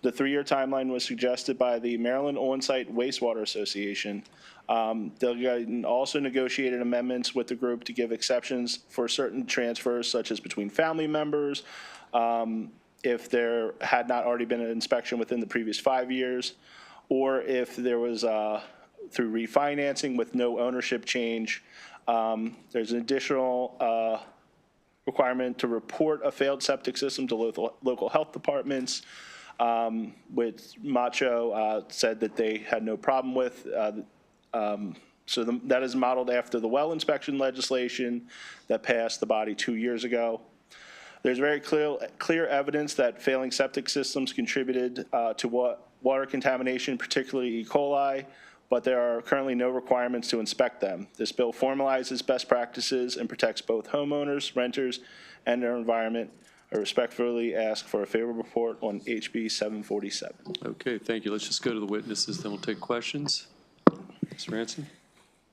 The 3-year timeline was suggested by the Maryland On-Site Wastewater Association. Delegate also negotiated amendments with the group to give exceptions for certain transfers, such as between family members, if there had not already been an inspection within the previous 5 years, or if there was through refinancing with no ownership change. There's an additional requirement to report a failed septic system to local health departments, which Macho said that they had no problem with. That is modeled after the well inspection legislation that passed the body 2 years ago. There's very clear evidence that failing septic systems contributed to water contamination, particularly E. coli, but there are currently no requirements to inspect them. This bill formalizes best practices and protects both homeowners, renters, and their environment. I respectfully ask for a favorable report on HB 747. Okay, thank you. Let's just go to the witnesses, then we'll take questions. Ms. Ranson.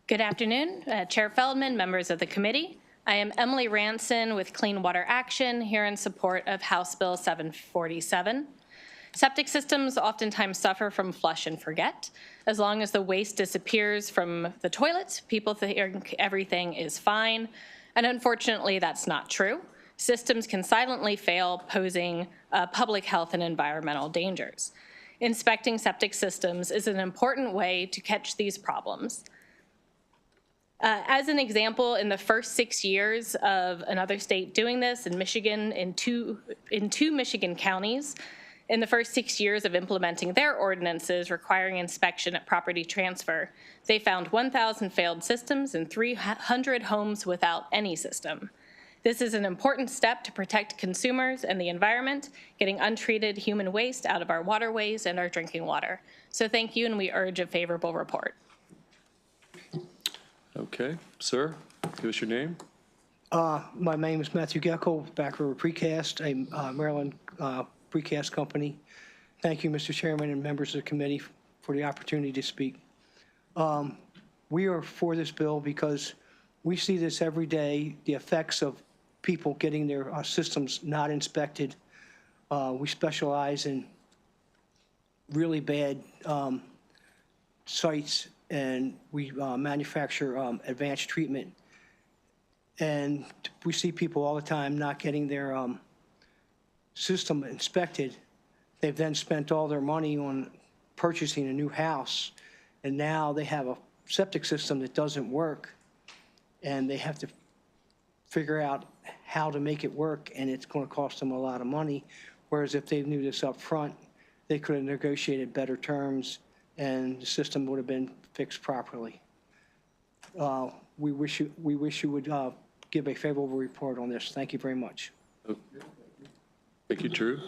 Good afternoon, Chair Feldman, members of the committee. I am Emily Ranson with Clean Water Action, here in support of House Bill 747. Septic systems oftentimes suffer from flush and forget. As long as the waste disappears from the toilets, people think everything is fine. And unfortunately, that's not true. Systems can silently fail, posing public health and environmental dangers. Inspecting septic systems is an important way to catch these problems. As an example, in the first 6 years of another state doing this, in Michigan, in two Michigan counties, in the first 6 years of implementing their ordinances requiring inspection at property transfer, they found 1,000 failed systems and 300 homes without any system. This is an important step to protect consumers and the environment, getting untreated human waste out of our waterways and our drinking water. So thank you, and we urge a favorable report. Okay, sir, give us your name. My name is Matthew Geckel, Back River Precast, a Maryland precast company. Thank you, Mr. Chairman and members of the committee, for the opportunity to speak. We are for this bill because we see this every day, the effects of people getting their systems not inspected. We specialize in really bad sites, and we manufacture advanced treatment. And we see people all the time not getting their system inspected. They've then spent all their money on purchasing a new house, and now they have a septic system that doesn't work, and they have to figure out how to make it work, and it's going to cost them a lot of money. Whereas if they knew this up front, they could have negotiated better terms, and the system would have been fixed properly. We wish you would give a favorable report on this. Thank you very much. Thank you, Drew.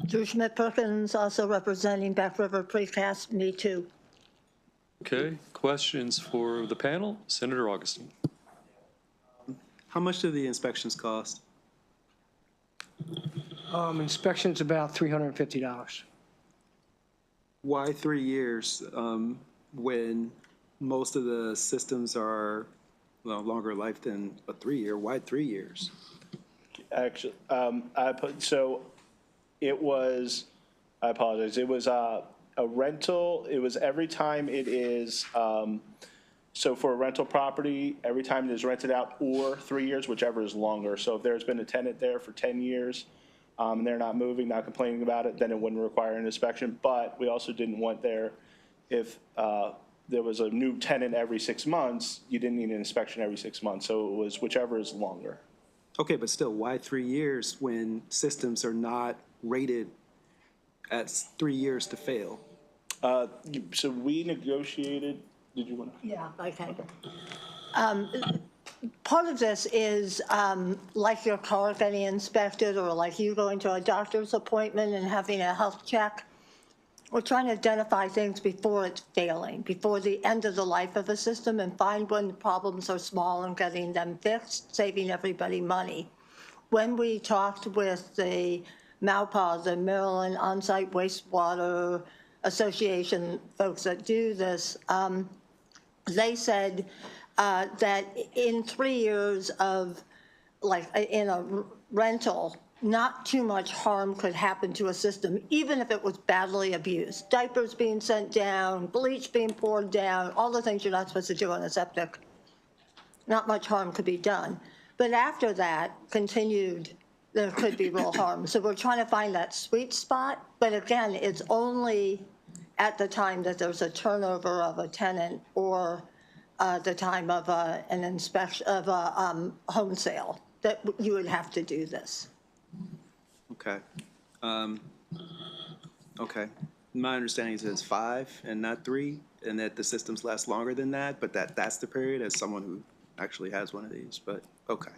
Drew Schmidt-Perkins, also representing Back River Precast, me too. Okay, questions for the panel? Senator Augustine. How much do the inspections cost? Inspection's about $350. Why 3 years when most of the systems are longer life than a 3-year. Why 3 years? Actually, it was, I apologize, it was a rental, it was every time it is, so for a rental property, every time it is rented out or 3 years, whichever is longer. So if there's been a tenant there for 10 years, and they're not moving, not complaining about it, then it wouldn't require an inspection. But we also didn't want there, if there was a new tenant every 6 months, you didn't need an inspection every 6 months. So it was whichever is longer. Okay, but still, why 3 years when systems are not rated at 3 years to fail? So we negotiated, did you want to? Yeah, okay. Part of this is like your car getting inspected or like you going to a doctor's appointment and having a health check. We're trying to identify things before it's failing, before the end of the life of a system, and find when the problems are small and getting them fixed, saving everybody money. When we talked with the MAUPA, the Maryland On-Site Wastewater Association folks that do this, they said that in 3 years of, like, in a rental, not too much harm could happen to a system, even if it was badly abused. Diapers being sent down, bleach being poured down, all the things you're not supposed to do on a septic. Not much harm could be done. But after that, continued, there could be real harm. So we're trying to find that sweet spot. But again, it's only at the time that there's a turnover of a tenant or the time of an inspection, of a home sale, that you would have to do this. Okay. Okay. My understanding is it's 5 and not 3, and that the systems last longer than that, but that's the period as someone who actually has one of these, but okay.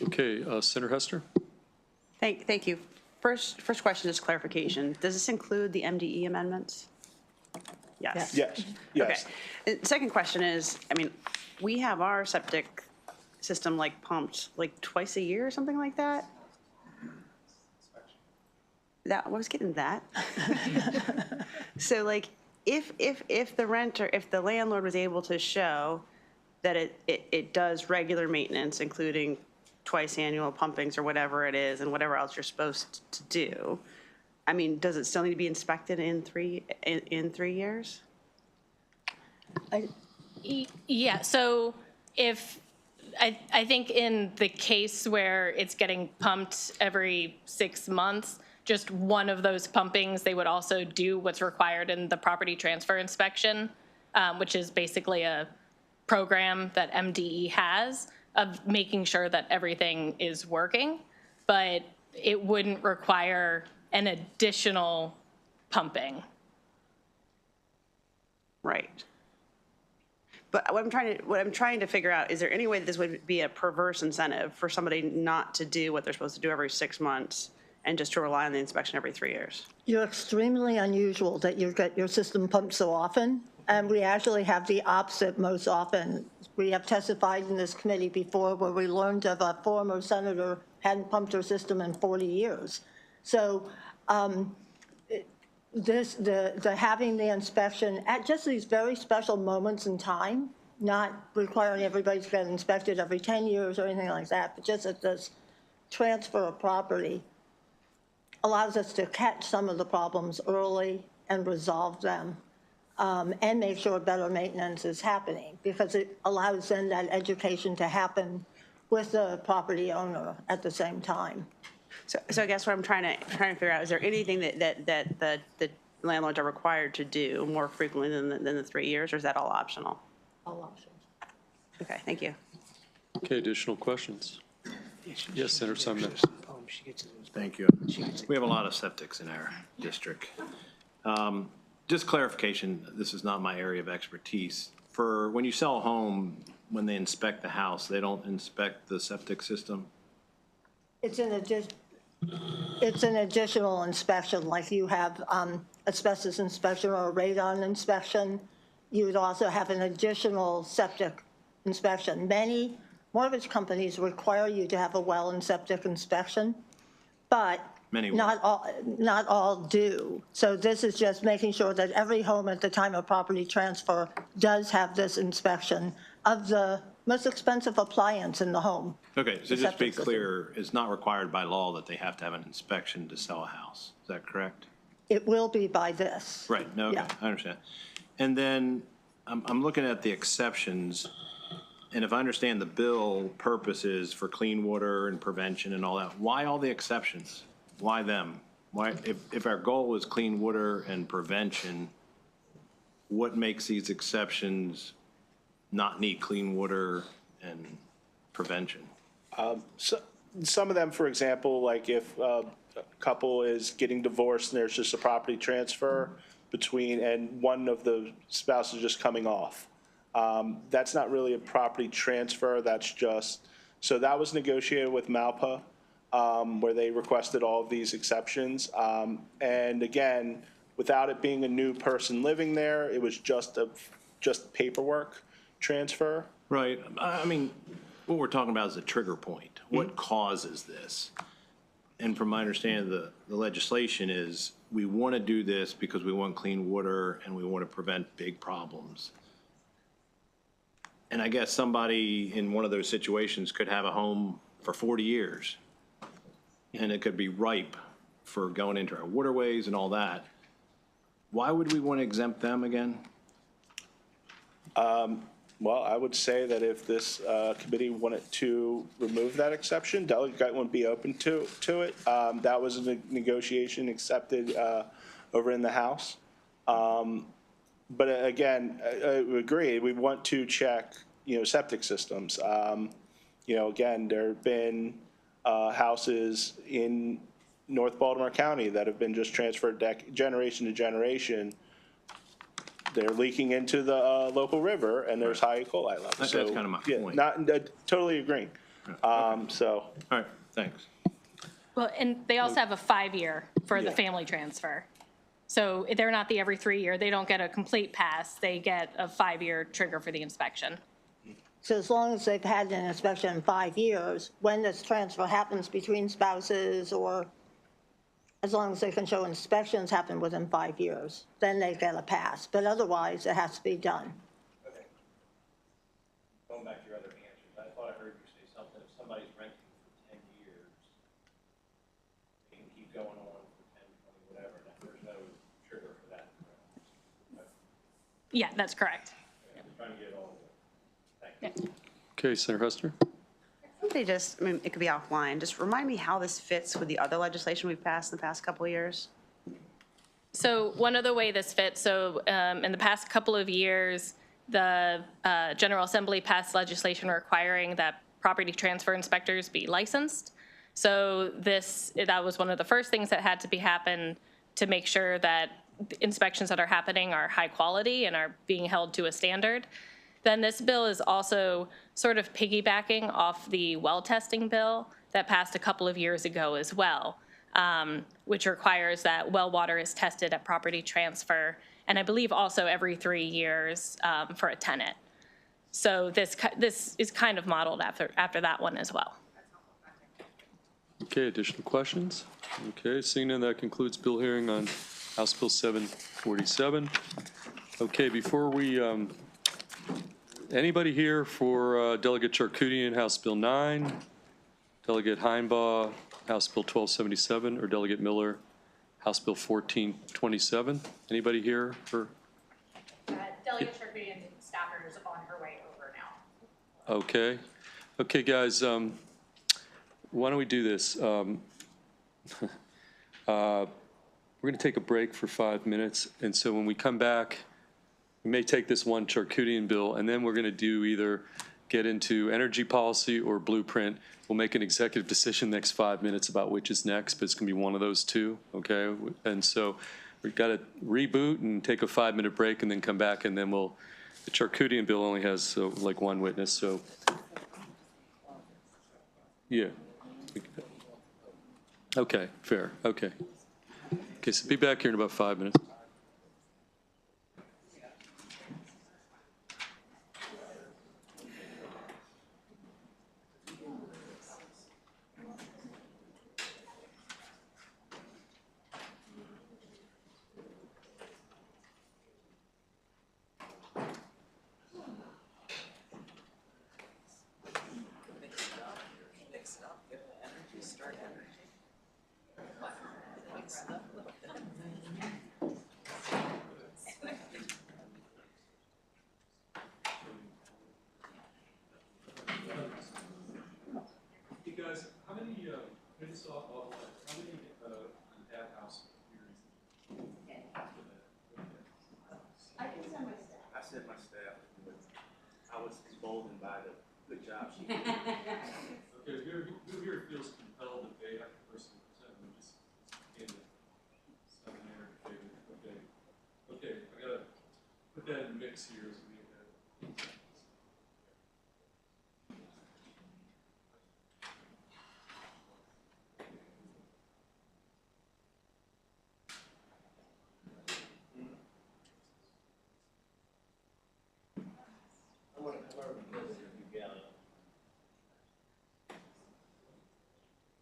Okay, Senator Hester? Thank you. First question is clarification. Does this include the MDE amendments? Yes. Yes, yes. Okay. And second question is, I mean, we have our septic system like pumped like twice a year or something like that? I was getting that. So like, if the renter, if the landlord was able to show that it does regular maintenance, including twice annual pumpings or whatever it is, and whatever else you're supposed to do, I mean, does it still need to be inspected in 3 years? Yeah, so if, I think in the case where it's getting pumped every 6 months, just one of those pumpings, they would also do what's required in the property transfer inspection, which is basically a program that MDE has of making sure that everything is working, but it wouldn't require an additional pumping. Right. But what I'm trying to figure out, is there any way that this would be a perverse incentive for somebody not to do what they're supposed to do every 6 months and just to rely on the inspection every 3 years? You're extremely unusual that you get your system pumped so often, and we actually have the opposite most often. We have testified in this committee before where we learned of a former senator hadn't pumped her system in 40 years. So having the inspection at just these very special moments in time, not requiring everybody to get inspected every 10 years or anything like that, but just at this transfer of property, allows us to catch some of the problems early and resolve them, and make sure better maintenance is happening, because it allows then that education to happen with the property owner at the same time. So I guess what I'm trying to figure out, is there anything that the landlords are required to do more frequently than the 3 years, or is that all optional? All options. Okay, thank you. Okay, additional questions? Yes, Senator Sumner. Thank you. We have a lot of septics in our district. Just clarification, this is not my area of expertise. For when you sell a home, when they inspect the house, they don't inspect the septic system? It's an additional inspection, like you have asbestos inspection or radon inspection. You would also have an additional septic inspection. Many mortgage companies require you to have a well and septic inspection, but not all do. So this is just making sure that every home at the time of property transfer does have this inspection of the most expensive appliance in the home. Okay, so just to be septic system. clear, it's not required by law that they have to have an inspection to sell a house. Is that correct? It will be by this. Right, no, okay, Yeah. I understand. And then I'm looking at the exceptions, and if I understand the bill purposes for clean water and prevention and all that, why all the exceptions? Why them? Why, if our goal is clean water and prevention, what makes these exceptions not need clean water and prevention? So, some of them, for example, like if a couple is getting divorced and there's just a property transfer between, and one of the spouses is just coming off. That's not really a property transfer, that's just, so that was negotiated with MALPA, where they requested all of these exceptions. And again, without it being a new person living there, it was just paperwork transfer. Right, I mean, what we're talking about is a trigger point. What causes this? And from my understanding, the legislation is we want to do this because we want clean water and we want to prevent big problems. And I guess somebody in one of those situations could have a home for 40 years and it could be ripe for going into our waterways and all that. Why would we want to exempt them again? Well, I would say that if this committee wanted to remove that exception, Delegate wouldn't be open to it. That was a negotiation accepted over in the House. But again, I agree, we want to check, septic systems. Again, there have been houses in North Baltimore County that have been just transferred generation to generation. They're leaking into the local river, and there's high E. coli levels. That's So, kind of my yeah, point. totally agreeing. All right, thanks. Well, and they also have a 5-year for the Yeah. family transfer. So they're not the every 3 year, they don't get a complete pass, they get a 5-year trigger for the inspection. So as long as they've had an inspection in 5 years, when this transfer happens between spouses, or as long as they can show inspections happen within 5 years, then they get a pass. But otherwise, it has to be done. Okay. Going back to your other answers, I thought I heard you say something, if somebody's renting for 10 years, they can keep going on for 10, 20, whatever, and there's no trigger for that. Yeah, that's correct. I'm trying to get all of it. Thank you. Okay, Senator Hester? Somebody just, it could be offline, just remind me how this fits with the other legislation we've passed in the past couple of years. So one other way this fits, so in the past couple of years, the General Assembly passed legislation requiring that property transfer inspectors be licensed. So that was one of the first things that had to happen to make sure that the inspections that are happening are high quality and are being held to a standard. Then this bill is also sort of piggybacking off the well testing bill that passed a couple of years ago as well, which requires that well water is tested at property transfer, and I believe also every 3 years for a tenant. So this is kind of modeled after that one as well. Okay, additional questions? Okay, seeing none, that concludes bill hearing on House Bill 747. Okay, before we, anybody here for Delegate Charkoudian, House Bill 9, Delegate Heinbaugh, House Bill 1277, or Delegate Miller, House Bill 1427? Anybody here for? Delegate Charkoudian staffer is on her way over now. Okay. Okay, guys, why don't we do this? We're going to take a break for 5 minutes, and so when we come back, we may take this one Charkoudian bill, and then we're going to do either get into energy policy or blueprint. We'll make an executive decision next 5 minutes about which is next, but it's going to be one of those two, okay? And so we've got to reboot and take a 5-minute break and then come back, and then the Charkoudian bill only has like one witness, so. Yeah. Okay, fair, okay. Okay, so be back here in about 5 minutes. many, just offline, how many have house hearings? I sent my staff, but I was emboldened by the good job she did. Okay, who here feels compelled that they have to personally present? We just in some there. Okay, okay, I gotta put that in the mix here as we get that. I want to cover because you got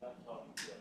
I'm talking to you.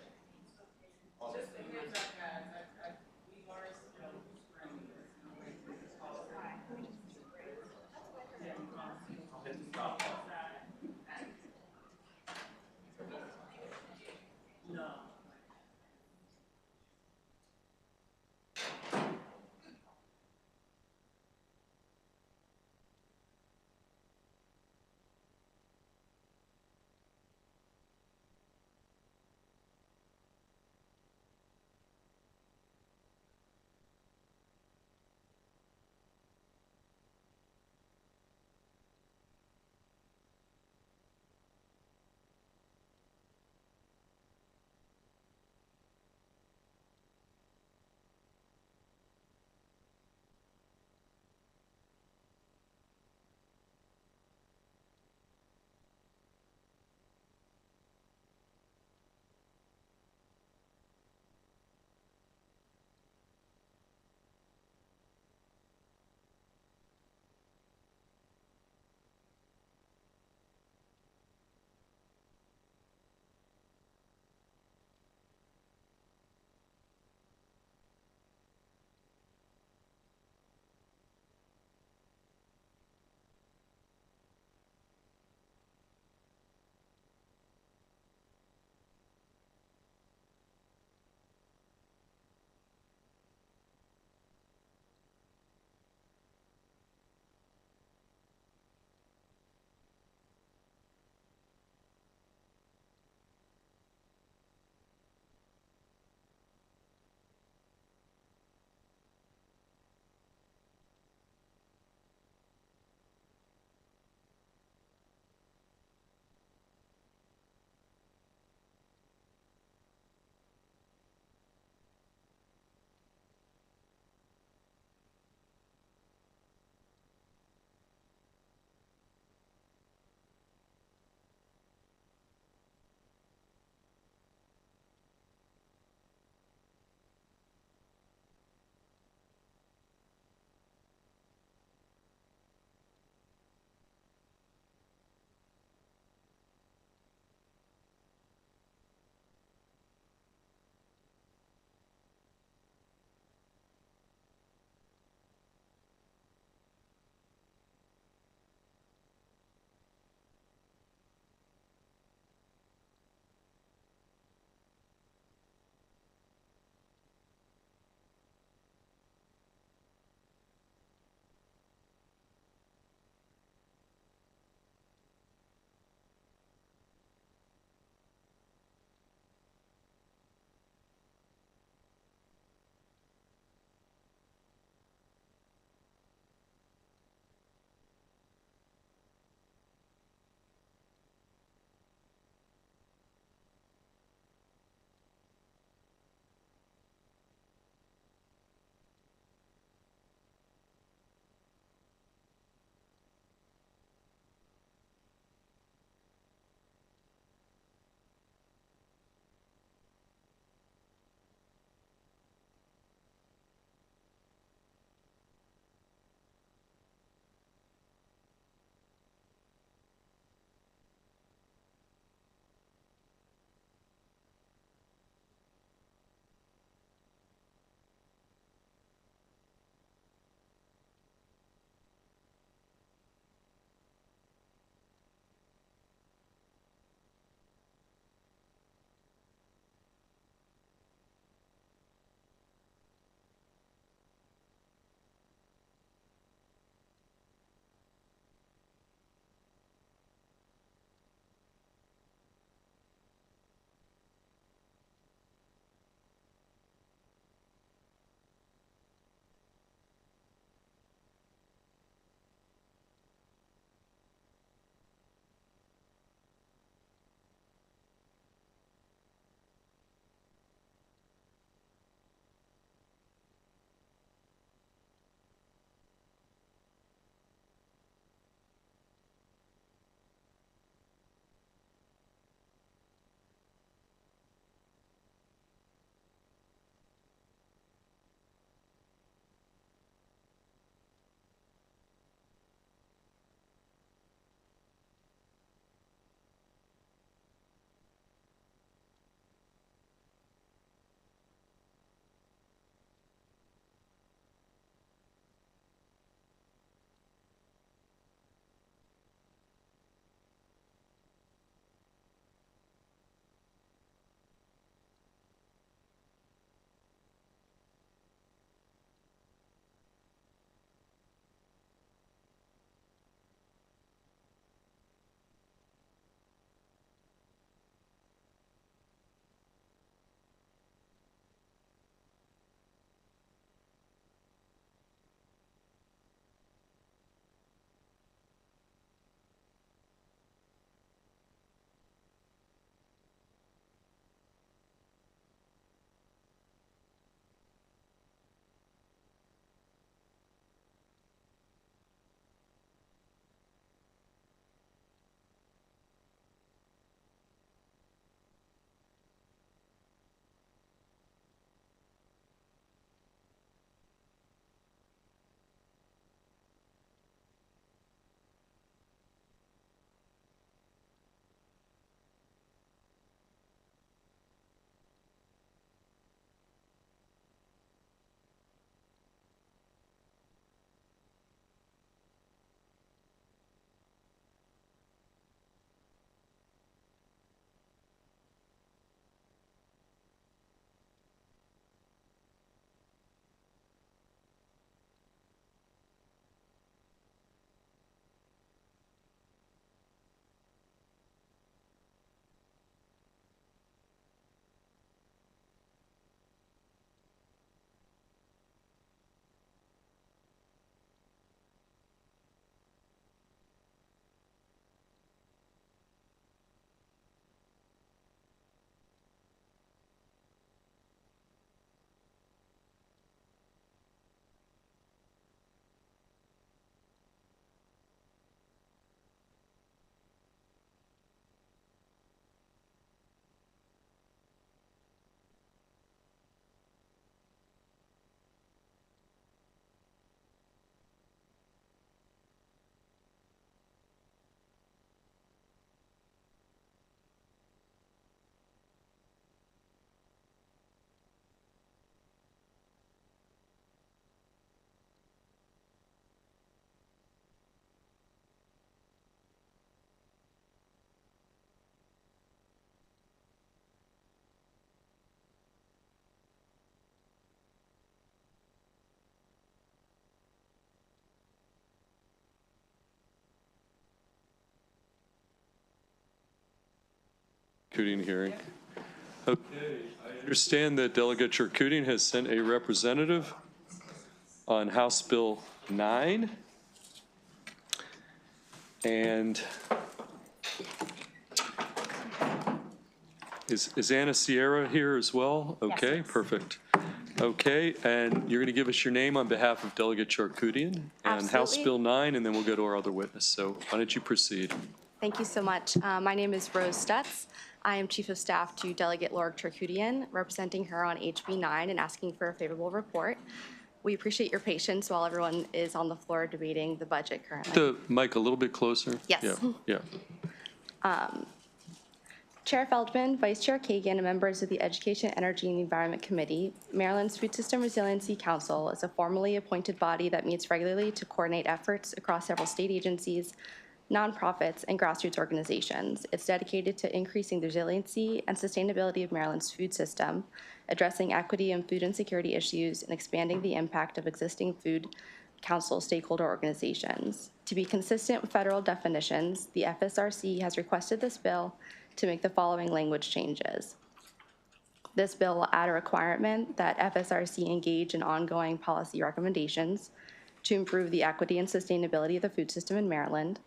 Charkoudian hearing. Okay, I understand that Delegate Charkoudian has sent a representative on House Bill 9. And is Anna Sierra here as well? Okay, perfect. Okay, and you're going to give us your name on behalf of Delegate Charkoudian and House Absolutely. Bill 9, and then we'll go to our other witness. So why don't you proceed? Thank you so much. My name is Rose Stutz. I am Chief of Staff to Delegate Laura Charkoudian, representing her on HB 9 and asking for a favorable report. We appreciate your patience while everyone is on the floor debating the budget currently. The mic a little bit closer. Yes. Yeah. Chair Feldman, Vice Chair Kagan, and members of the Education, Energy, and Environment Committee, Maryland's Food System Resiliency Council is a formally appointed body that meets regularly to coordinate efforts across several state agencies, nonprofits, and grassroots organizations. It's dedicated to increasing the resiliency and sustainability of Maryland's food system, addressing equity and food insecurity issues, and expanding the impact of existing food council stakeholder organizations. To be consistent with federal definitions, the FSRC has requested this bill to make the following language changes. This bill will add a requirement that FSRC engage in ongoing policy recommendations to improve the equity and sustainability of the food system in Maryland.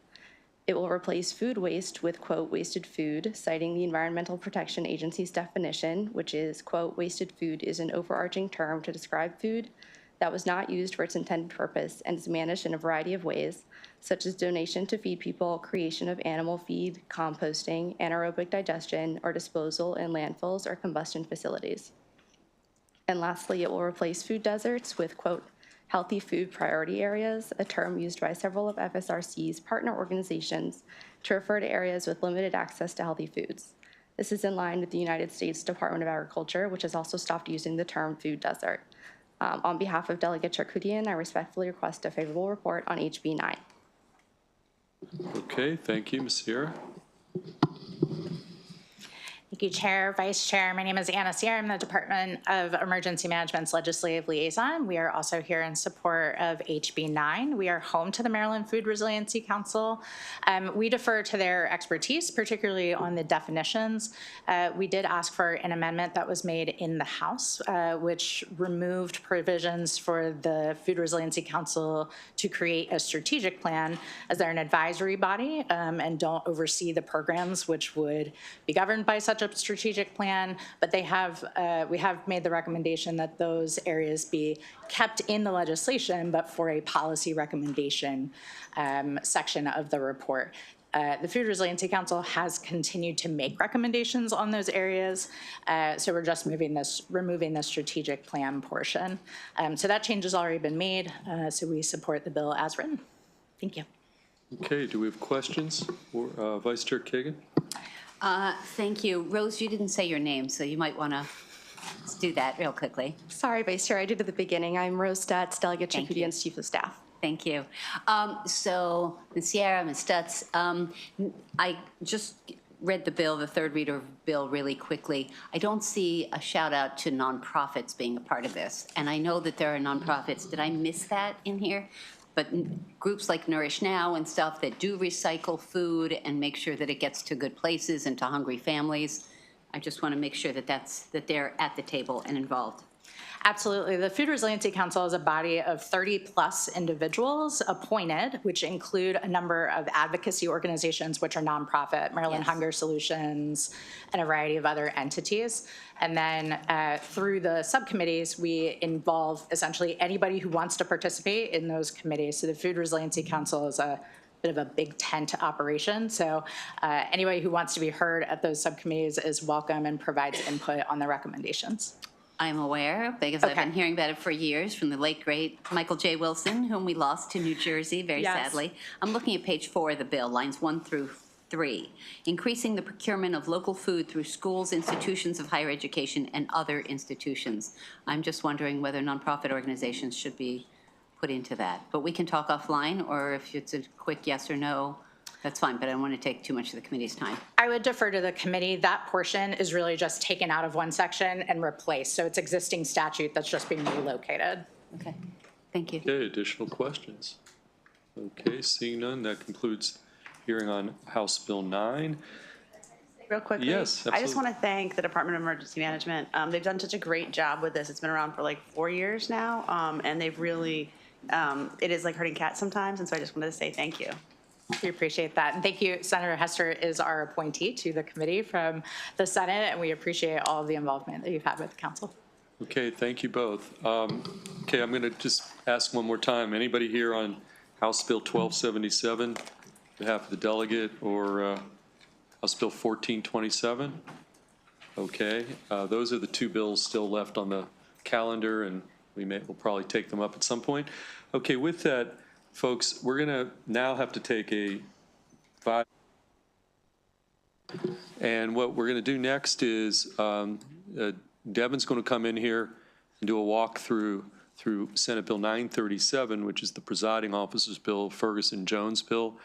It will replace food waste with, quote, wasted food, citing the Environmental Protection Agency's definition, which is, quote, wasted food is an overarching term to describe food that was not used for its intended purpose and is managed in a variety of ways, such as donation to feed people, creation of animal feed, composting, anaerobic digestion, or disposal in landfills or combustion facilities. And lastly, it will replace food deserts with, quote, healthy food priority areas, a term used by several of FSRC's partner organizations to refer to areas with limited access to healthy foods. This is in line with the United States Department of Agriculture, which has also stopped using the term food desert. On behalf of Delegate Charkoudian, I respectfully request a favorable report on HB 9. Okay, thank you, Ms. Sierra. Thank you, Chair, Vice Chair. My name is Anna Sierra. I'm the Department of Emergency Management's Legislative Liaison. We are also here in support of HB 9. We are home to the Maryland Food Resiliency Council. We defer to their expertise, particularly on the definitions. We did ask for an amendment that was made in the House, which removed provisions for the Food Resiliency Council to create a strategic plan, as they're an advisory body and don't oversee the programs which would be governed by such a strategic plan, but they have, we have made the recommendation that those areas be kept in the legislation, but for a policy recommendation section of the report. The Food Resiliency Council has continued to make recommendations on those areas, so we're just removing the strategic plan portion. So that change has already been made, so we support the bill as written. Thank you. Okay, do we have questions for Vice Chair Kagan? Thank you. Rose, you didn't say your name, so you might want to do that real quickly. Sorry, Vice Chair, I did at the beginning. I'm Rose Stutz, Delegate Charkoudian's Chief of Staff. Thank you. So, Ms. Sierra, Ms. Stutz, I just read the bill, the third reader of the bill really quickly. I don't see a shout out to nonprofits being a part of this. And I know that there are nonprofits. Did I miss that in here? But groups like Nourish Now and stuff that do recycle food and make sure that it gets to good places and to hungry families, I just want to make sure that that they're at the table and involved. Absolutely. The Food Resiliency Council is a body of 30+ individuals appointed, which include a number of advocacy organizations, which are nonprofit, Maryland Hunger Solutions, and a variety of other entities. And then through the subcommittees, we involve essentially anybody who wants to participate in those committees. So the Food Resiliency Council is a bit of a big tent operation. So anybody who wants to be heard at those subcommittees is welcome and provides input on the recommendations. I'm aware, because I've been hearing about it for years from the late, great Michael J. Wilson, whom we lost to New Jersey, very sadly. I'm looking at page 4 of the bill, lines 1 through 3. Increasing the procurement of local food through schools, institutions of higher education, and other institutions. I'm just wondering whether nonprofit organizations should be put into that. But we can talk offline, or if it's a quick yes or no, that's fine, but I don't want to take too much of the committee's time. I would defer to the committee. That portion is really just taken out of one section and replaced. So it's existing statute that's just being relocated. Okay, thank you. Okay, additional questions? Okay, seeing none, that concludes hearing on House Bill 9. Real quickly. Yes, I just absolutely. want to thank the Department of Emergency Management. They've done such a great job with this. It's been around for like 4 years now, and they've really, it is like herding cats sometimes, and so I just wanted to say thank you. We appreciate that. And thank you. Senator Hester is our appointee to the committee from the Senate, and we appreciate all of the involvement that you've had with the council. Okay, thank you both. Okay, I'm going to just ask one more time. Anybody here on House Bill 1277, on behalf of the delegate, or House Bill 1427? Okay, those are the two bills still left on the calendar, and we'll probably take them up at some point. Okay, with that, folks, we're going to now have to take a 5. And what we're going to do next is Devin's going to come in here and do a walkthrough through Senate Bill 937, which is the presiding officer's bill, Ferguson-Jones bill.